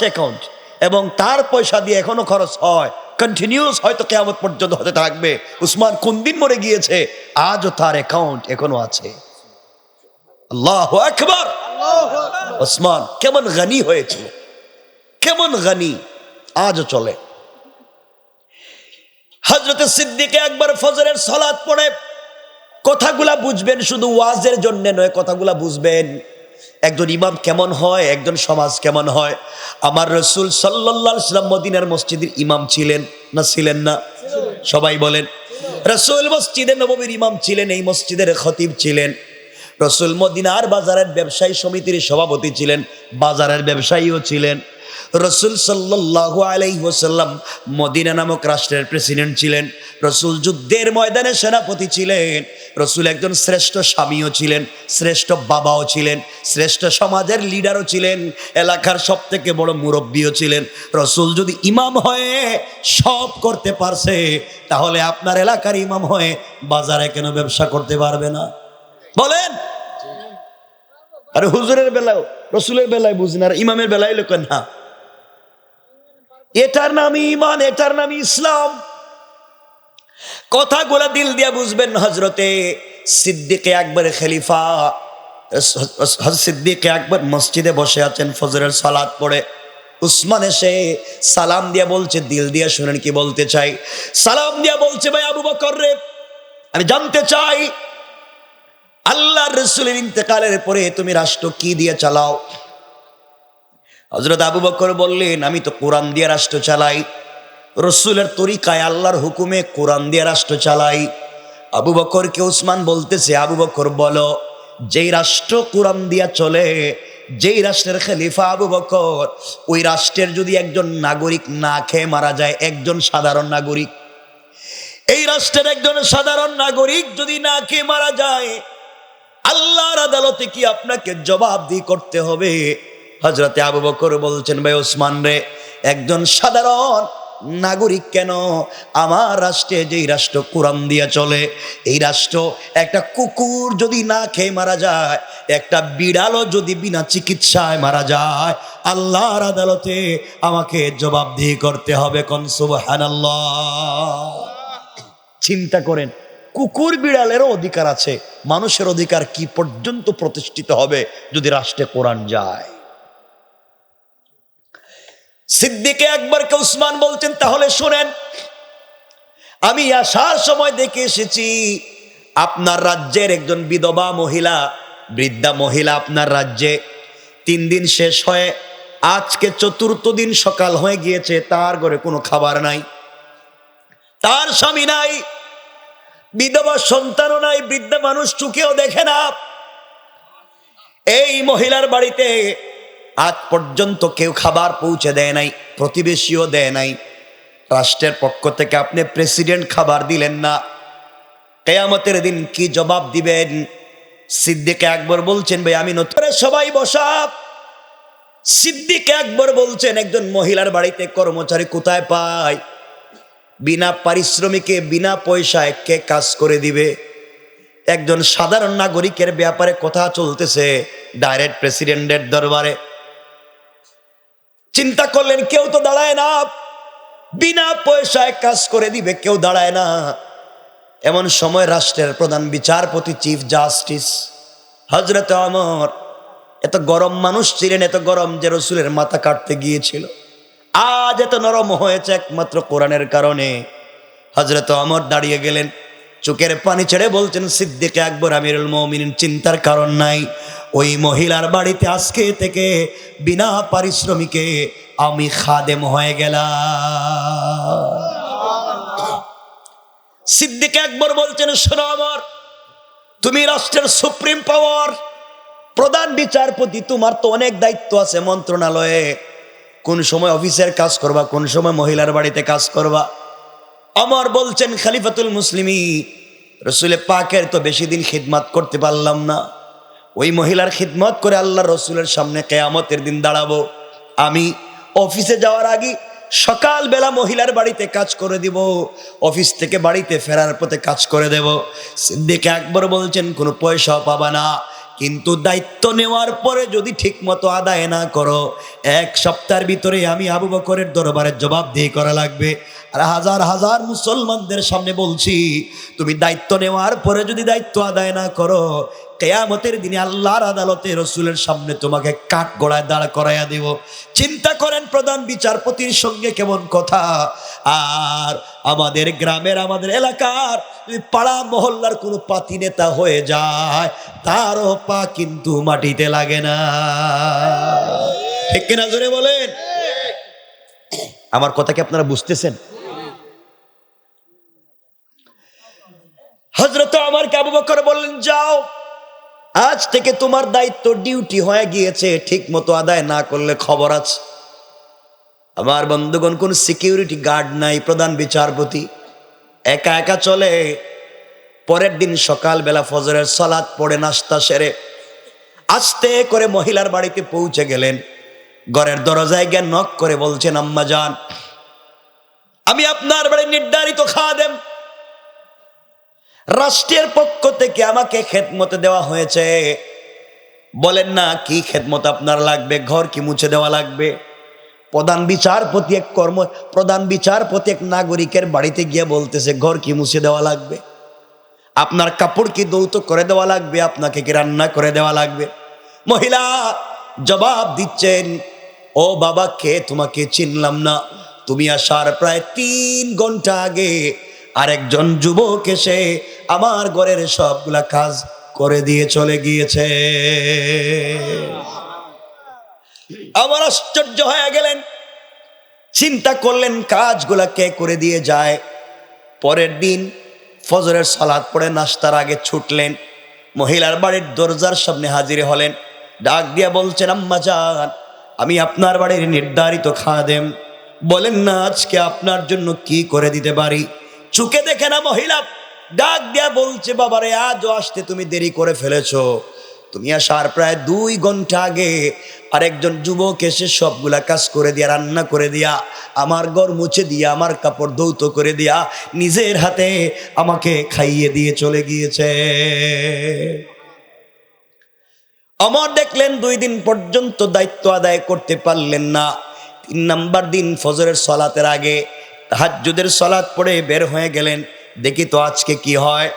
অ্যাকাউন্ট, এবং তার পয়সা দিয়ে এখনো খরচ হয়, কন্টিনিউস, হয়তো কিয়ামত পর্যন্ত হতে থাকবে। উসমান কোন দিন মরে গিয়েছে, আজও তার অ্যাকাউন্ট এখনো আছে। আল্লাহু আকবার! উসমান কেমন গনি হয়েছিল, কেমন গনি, আজও চলে। হযরত সিদ্দিক আকবর ফজরের সালাত পড়ে, কথাগুলা বুঝবেন, শুধু ওয়াজের জন্য নয়, কথাগুলা বুঝবেন। একজন ইমাম কেমন হয়, একজন সমাজ কেমন হয়। আমার রাসূল সাল্লাল্লাহু আলাইহি ওয়াসাল্লাম মদিনার মসজিদের ইমাম ছিলেন না ছিলেন না? সবাই বলেন। রাসূল মসজিদে নববীর ইমাম ছিলেন, এই মসজিদের খতিব ছিলেন। রাসূল মদিনার বাজারের ব্যবসায়ী সমিতির সভাপতি ছিলেন, বাজারের ব্যবসায়ীও ছিলেন। রাসূল সাল্লাল্লাহু আলাইহি ওয়াসাল্লাম মদিনা নামক রাষ্ট্রের প্রেসিডেন্ট ছিলেন। রাসূল যুদ্ধের ময়দানে সেনাপতি ছিলেন। রাসূল একজন শ্রেষ্ঠ স্বামীও ছিলেন, শ্রেষ্ঠ বাবাও ছিলেন, শ্রেষ্ঠ সমাজের লিডারও ছিলেন, এলাকার সবথেকে বড় মুরব্বিও ছিলেন। রাসূল যদি ইমাম হয়ে সব করতে পারছে, তাহলে আপনার এলাকার ইমাম হয়ে বাজারে কেন ব্যবসা করতে পারবে না? বলেন। আরে হুজুরের বেলায়, রাসূলের বেলায় বুঝেন, আর ইমামের বেলায় লোকেন না। এটার নামই ঈমান, এটার নামই ইসলাম। কথাগুলা দিল দিয়া বুঝবেন। হযরতে সিদ্দিকে আকবর খলিফা, হযরত সিদ্দিকে আকবর মসজিদে বসে আছেন, ফজরের সালাত পড়ে। উসমান এসে সালাম দিয়া বলছে, দিল দিয়া শুনেন কি বলতে চাই। সালাম দিয়া বলছে, ভাই আবু বকর রে, আমি জানতে চাই আল্লাহর রাসূলের ইন্তেকালের পরে তুমি রাষ্ট্র কি দিয়ে চালাও? হযরত আবু বকর বললেন, আমি তো কোরআন দিয়ে রাষ্ট্র চালাই, রসুলের তরিকায় আল্লাহর হুকুমে কোরআন দিয়ে রাষ্ট্র চালাই। আবু বকরকে উসমান বলতেছে, আবু বকর বলো, যেই রাষ্ট্র কোরআন দিয়া চলে, যেই রাষ্ট্রের খলিফা আবু বকর, ওই রাষ্ট্রের যদি একজন নাগরিক না খেয়ে মারা যায়, একজন সাধারণ নাগরিক, এই রাষ্ট্রের একজন সাধারণ নাগরিক যদি না খেয়ে মারা যায়, আল্লাহর আদালতে কি আপনাকে জবাবদিহি করতে হবে? হযরতে আবু বকর বলছেন, ভাই ওসমান রে, একজন সাধারণ নাগরিক কেন, আমার রাষ্ট্রে যেই রাষ্ট্র কোরআন দিয়া চলে, এই রাষ্ট্র একটা কুকুর যদি না খেয়ে মারা যায়, একটা বিড়ালও যদি বিনা চিকিৎসায় মারা যায়, আল্লাহর আদালতে আমাকে জবাবদিহি করতে হবে। কোন সুবহানাল্লাহ। চিন্তা করেন, কুকুর বিড়ালেরও অধিকার আছে, মানুষের অধিকার কি পর্যন্ত প্রতিষ্ঠিত হবে যদি রাষ্ট্রে কোরআন যায়? সিদ্দিকে আকবরকে উসমান বলছেন, তাহলে শোনেন, আমি আসার সময় দেখে এসেছি আপনার রাজ্যের একজন বিধবা মহিলা বৃদ্ধা মহিলা আপনার রাজ্যে 3 দিন শেষ হয়ে আজকে 4র্থ দিন সকাল হয়ে গিয়েছে, তার ঘরে কোনো খাবার নাই, তার স্বামী নাই, বিধবা সন্তানও নাই, বৃদ্ধা মানুষ চোখেও দেখে না। এই মহিলার বাড়িতে আজ পর্যন্ত কেউ খাবার পৌঁছে দেয় নাই, প্রতিবেশীও দেয় নাই। রাষ্ট্রের পক্ষ থেকে আপনি প্রেসিডেন্ট খাবার দিলেন না, কিয়ামতের দিন কি জবাব দিবেন? সিদ্দিক আকবর বলছেন, ভাই আমি নতুন। সবাই বসা। সিদ্দিক আকবর বলছেন, একজন মহিলার বাড়িতে কর্মচারী কোথায় পায়? বিনা পারিশ্রমিকে বিনা পয়সায় কে কাজ করে দিবে? একজন সাধারণ নাগরিকের ব্যাপারে কথা চলতেছে ডাইরেক্ট প্রেসিডেন্টের দরবারে। চিন্তা করলেন, কেউ তো দাঁড়ায় না, বিনা পয়সায় কাজ করে দিবে, কেউ দাঁড়ায় না। এমন সময় রাষ্ট্রের প্রধান বিচারপতি, চিফ জাস্টিস হযরত ওমর, এত গরম মানুষ ছিলেন, এত গরম যে রসুলের মাথা কাটতে গিয়েছিল, আজ এত নরম হয়েছে একমাত্র কোরআনের কারণে। হযরত ওমর দাঁড়িয়ে গেলেন, চোখের পানি ছেড়ে বলছেন, সিদ্দিক আকবর আমিরুল মুমিনিন, চিন্তার কারণ নাই। ওই মহিলার বাড়িতে আজকে থেকে বিনা পারিশ্রমিকে আমি খাদেম হয়ে গেলাম। সিদ্দিক আকবর বলছেন, শোনো ওমর, তুমি রাষ্ট্রের সুপ্রিম পাওয়ার, প্রধান বিচারপতি, তোমার তো অনেক দায়িত্ব আছে মন্ত্রণালয়ে। কোন সময় অফিসের কাজ করবা, কোন সময় মহিলার বাড়িতে কাজ করবা। ওমর বলছেন, খলিফাতুল মুসলিমিন, রসুল পাকের তো বেশি দিন খিদমত করতে পারলাম না, ওই মহিলার খিদমত করে আল্লাহর রসুলের সামনে কিয়ামতের দিন দাঁড়াবো। আমি অফিসে যাওয়ার আগে সকালবেলা মহিলার বাড়িতে কাজ করে দিব, অফিস থেকে বাড়িতে ফেরার পথে কাজ করে দেব। সিদ্দিক আকবর বলছেন, কোনো পয়সাও পাবা না, কিন্তু দায়িত্ব নেওয়ার পরে যদি ঠিক মতো আদায় না করো, 1 সপ্তাহের ভিতরে আমি আবু বকরের দরবারে জবাবদিহি করা লাগবে। আর হাজার হাজার মুসলমানদের সামনে বলছি, তুমি দায়িত্ব নেওয়ার পরে যদি দায়িত্ব আদায় না করো, কিয়ামতের দিনে আল্লাহর আদালতে রসুলের সামনে তোমাকে কাঠগড়ায় দাঁড় করাইয়া দেব। চিন্তা করেন, প্রধান বিচারপতির সঙ্গে কেমন কথা। আর আমাদের গ্রামের, আমাদের এলাকার পাড়া মহল্লার কোনো পাতি নেতা হয়ে যায়, তারও পা কিন্তু মাটিতে লাগে না। ঠিক কিনা জোরে বলেন? আমার কথা কি আপনারা বুঝতেছেন? হযরত ওমরকে আবু বকর বললেন, যাও, আজ থেকে তোমার দায়িত্ব, ডিউটি হয়ে গিয়েছে, ঠিক মতো আদায় না করলে খবর আছে। আমার বন্ধুগণ, কোন সিকিউরিটি গার্ড নাই, প্রধান বিচারপতি একা একা চলে। পরের দিন সকালবেলা ফজরের সালাত পড়ে নাস্তা সেরে আস্তে করে মহিলার বাড়িতে পৌঁছে গেলেন। ঘরের দরজায় গিয়ে নক করে বলছেন, আম্মা জান, আমি আপনার বাড়ির নির্ধারিত খাদেম, রাষ্ট্রের পক্ষ থেকে আমাকে খেদমতে দেওয়া হয়েছে। বলেন না কি খেদমত আপনার লাগবে? ঘর কি মুছে দেওয়া লাগবে? প্রধান বিচারপতি এক নাগরিকের বাড়িতে গিয়ে বলতেছে, ঘর কি মুছে দেওয়া লাগবে? আপনার কাপড় কি ধৌত করে দেওয়া লাগবে? আপনাকে কি রান্না করে দেওয়া লাগবে? মহিলা জবাব দিচ্ছেন, ও বাবা, কে? তোমাকে চিনলাম না। তুমি আসার প্রায় 3 ঘন্টা আগে আরেকজন যুবক এসে আমার ঘরের সবগুলা কাজ করে দিয়ে চলে গিয়েছে। আমার আশ্চর্য হয়ে গেলেন, চিন্তা করলেন কাজগুলা কে করে দিয়ে যায়। পরের দিন ফজরের সালাত পড়ে নাস্তার আগে ছুটলেন, মহিলার বাড়ির দরজার সামনে হাজির হলেন। ডাক দিয়া বলছেন, আম্মা জান, আমি আপনার বাড়ির নির্ধারিত খাদেম, বলেন না আজকে আপনার জন্য কি করে দিতে পারি? চুকে দেখে না মহিলা ডাক দিয়া বলছে, বাবারে, আজও আসতে তুমি দেরি করে ফেলেছো। তুমি আসার প্রায় 2 ঘন্টা আগে আরেকজন যুবক এসে সবগুলা কাজ করে দিয়া, রান্না করে দিয়া, আমার ঘর মুছে দিয়া, আমার কাপড় ধৌত করে দিয়া, নিজের হাতে আমাকে খাইয়ে দিয়ে চলে গিয়েছে। ওমর দেখলেন 2 দিন পর্যন্ত দায়িত্ব আদায় করতে পারলেন না। 3 নাম্বার দিন ফজরের সালাতের আগে তাহাজ্জুদের সালাত পড়ে বের হয়ে গেলেন, দেখি তো আজকে কি হয়।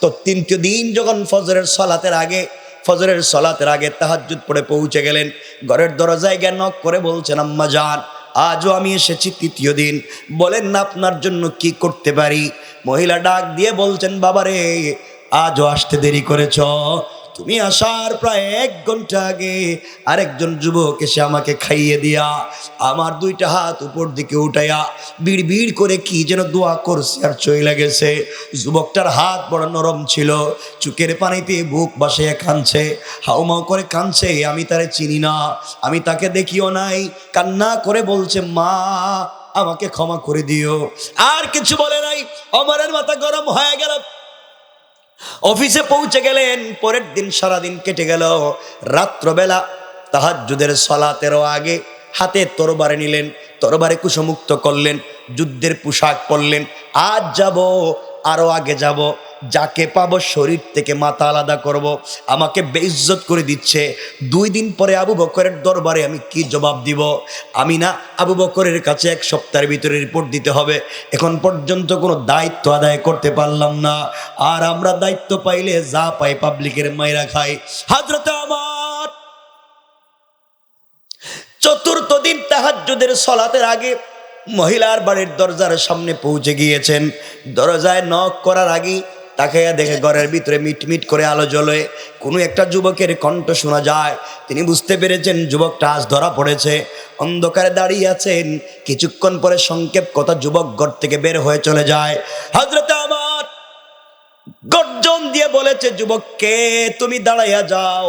তো 3টি দিন যখন ফজরের সালাতের আগে তাহাজ্জুদ পড়ে পৌঁছে গেলেন, ঘরের দরজায় গিয়ে নক করে বলছেন, আম্মা জান, আজও আমি এসেছি 3য় দিন, বলেন না আপনার জন্য কি করতে পারি? মহিলা ডাক দিয়ে বলছেন, বাবারে, আজও আসতে দেরি করেছ, তুমি আসার প্রায় 1 ঘন্টা আগে আরেকজন যুবক এসে আমাকে খাইয়ে দিয়া আমার 2টা হাত উপর দিকে উঠাইয়া বিড় বিড় করে কি যেন দোয়া করছে আর চলে গেছে। যুবকটার হাত বড় নরম ছিল, চোখের পানিতে বুক বাসাইয়া কাঁদছে, হাউমাউ করে কাঁদছে। আমি তারে চিনি না, আমি তাকে দেখিও নাই। কান্না করে বলছে, মা আমাকে ক্ষমা করে দিও। আর কিছু বলে নাই। ওমরের মাথা গরম হয়ে গেল। অফিসে পৌঁছে গেলেন। পরের দিন সারাদিন কেটে গেল। রাত্রবেলা তাহাজ্জুদের সালাতেরও আগে হাতে তরবারি নিলেন, তরবারি কুশমুক্ত করলেন, যুদ্ধের পোশাক পরলেন। আজ যাব, আরো আগে যাব, যাকে পাবো শরীর থেকে মাথা আলাদা করব। আমাকে বেইজ্জত করে দিচ্ছে। 2 দিন পরে আবু বকরের দরবারে আমি কি জবাব দিব? আমি না আবু বকরের কাছে 1 সপ্তাহের ভিতরে রিপোর্ট দিতে হবে। এখন পর্যন্ত কোনো দায়িত্ব আদায় করতে পারলাম না। আর আমরা দায়িত্ব পাইলে যা পাই পাবলিকের মাইরা খাই। হযরত ওমর 4র্থ দিন তাহাজ্জুদের সালাতের আগে মহিলার বাড়ির দরজার সামনে পৌঁছে গিয়েছেন। দরজায় নক করার আগে তাকাইয়া দেখে ঘরের ভিতরে মিটমিট করে আলো জ্বলে। কোনো একটা যুবকের কণ্ঠ শোনা যায়। তিনি বুঝতে পেরেছেন যুবকটা আজ ধরা পড়েছে। অন্ধকারে দাঁড়িয়ে আছেন। কিছুক্ষণ পরে সংক্ষেপ কথা, যুবক ঘর থেকে বের হয়ে চলে যায়। হযরত ওমর গর্জন দিয়ে বলেছে, যুবককে তুমি দাঁড়াইয়া যাও,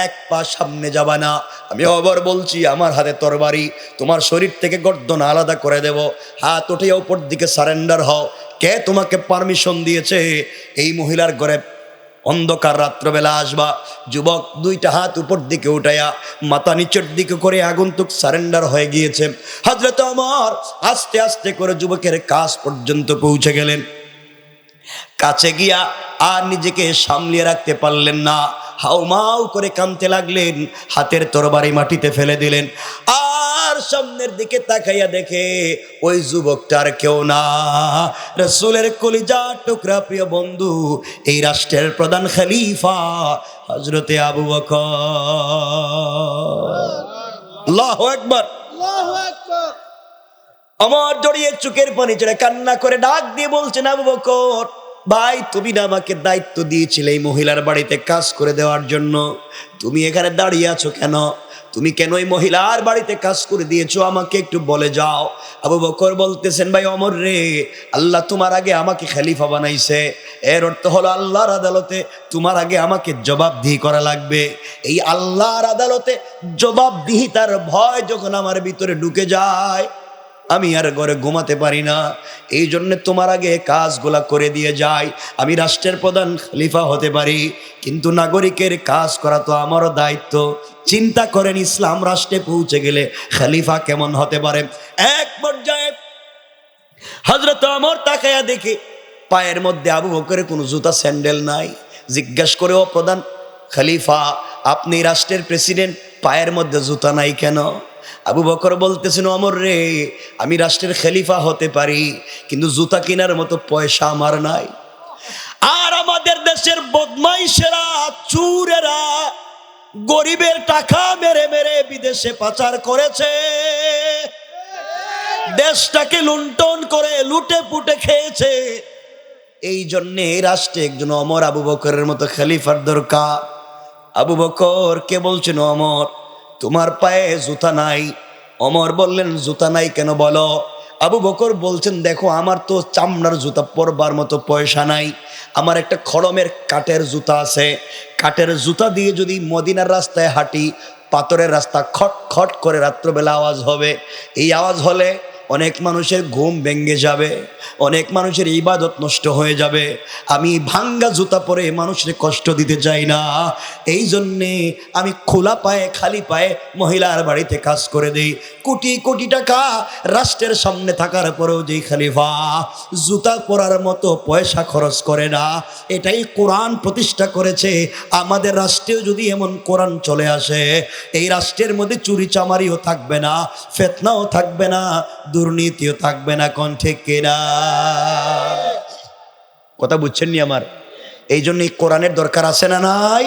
1 পা সামনে যাবা না। আমি আবার বলছি, আমার হাতে তরবারি, তোমার শরীর থেকে গর্দন আলাদা করে দেব। হাত উঠে উপর দিকে সারেন্ডার হও। কে তোমাকে পারমিশন দিয়েছে এই মহিলার ঘরে অন্ধকার রাত্রবেলা আসবা? যুবক 2টা হাত উপর দিকে উঠাইয়া মাথা নিচের দিকে করে আগন্তুক সারেন্ডার হয়ে গিয়েছে। হযরত ওমর আস্তে আস্তে করে যুবকের কাছ পর্যন্ত পৌঁছে গেলেন। কাছে গিয়া আর নিজেকে সামলিয়ে রাখতে পারলেন না, হাউমাউ করে কাঁদতে লাগলেন। হাতের তরবারি মাটিতে ফেলে দিলেন। আর সামনের দিকে তাকাইয়া দেখে ওই যুবকটার কেউ না, রাসূলের কলিজার টুকরা প্রিয় বন্ধু, এই রাষ্ট্রের প্রধান খলিফা হযরতে আবু বকর। আল্লাহু আকবার, আল্লাহু আকবার। আমার জড়িয়ে চোখের পানি ছেড়ে কান্না করে ডাক দিয়ে বলছেন, আবু বকর ভাই, তুমি না আমাকে দায়িত্ব দিয়েছিলে এই মহিলার বাড়িতে কাজ করে দেওয়ার জন্য? তুমি এখানে দাঁড়িয়ে আছো কেন? তুমি কেন এই মহিলার বাড়িতে কাজ করে দিয়েছো? আমাকে একটু বলে যাও। আবু বকর বলতেছেন, ভাই ওমর রে, আল্লাহ তোমার আগে আমাকে খলিফা বানাইছে। এর অর্থ হলো আল্লাহর আদালতে তোমার আগে আমাকে জবাবদিহি করা লাগবে। এই আল্লাহর আদালতে জবাবদিহিতার ভয় যখন আমার ভিতরে ঢুকে যায়, আমি আর ঘরে ঘুমাতে পারি না। এই জন্য তোমার আগে কাজগুলা করে দিয়ে যাই। আমি রাষ্ট্রের প্রধান খলিফা হতে পারি, কিন্তু নাগরিকের কাজ করা তো আমারও দায়িত্ব। চিন্তা করেন, ইসলাম রাষ্ট্রে পৌঁছে গেলে খলিফা কেমন হতে পারে। এক পর্যায়ে হযরত ওমর তাকায়া দেখে পায়ের মধ্যে আবু বকরের কোনো জুতা স্যান্ডেল নাই। জিজ্ঞেস করে, ও প্রধান খলিফা, আপনি রাষ্ট্রের প্রেসিডেন্ট, পায়ের মধ্যে জুতা নাই কেন? আবু বকর বলতেছেন, ওমর রে, আমি রাষ্ট্রের খলিফা হতে পারি, কিন্তু জুতা কেনার মতো পয়সা আমার নাই। আর আমাদের দেশের বদমাইশেরা, চুরেরা গরিবের টাকা মেরে মেরে বিদেশে পাচার করেছে, দেশটাকে লুণ্ঠন করে লুটে পুটে খেয়েছে। এই জন্য এই রাষ্ট্রে একজন ওমর আবু বকরের মতো খলিফার দরকার। আবু বকর কে বলছেন, ওমর তোমার পায়ে জুতা নাই। ওমর বললেন, জুতা নাই কেন বলো? আবু বকর বলছেন, দেখো আমার তো চামড়ার জুতা পরবার মতো পয়সা নাই। আমার একটা খড়মের কাঠের জুতা আছে। কাঠের জুতা দিয়ে যদি মদিনার রাস্তায় হাঁটি, পাথরের রাস্তা খট খট করে রাত্রবেলা আওয়াজ হবে। এই আওয়াজ হলে অনেক মানুষের ঘুম ভেঙে যাবে, অনেক মানুষের ইবাদত নষ্ট হয়ে যাবে। আমি ভাঙ্গা জুতা পরে মানুষের কষ্ট দিতে চাই না। এই জন্যে আমি খোলা পায়ে, খালি পায়ে মহিলার বাড়িতে কাজ করে দেই। কোটি কোটি টাকা রাষ্ট্রের সামনে থাকার পরেও যেই খলিফা জুতা পরার মতো পয়সা খরচ করে না। এটাই কোরআন প্রতিষ্ঠা করেছে। আমাদের রাষ্ট্রেও যদি এমন কোরআন চলে আসে, এই রাষ্ট্রের মধ্যে চুরি চামারিও থাকবে না, ফিতনাও থাকবে না, দুর্নীতিও থাকবে না। কোন ঠিক কিনা? কথা বুঝছেন নি আমার? এই জন্য কোরআনের দরকার আছে না নাই?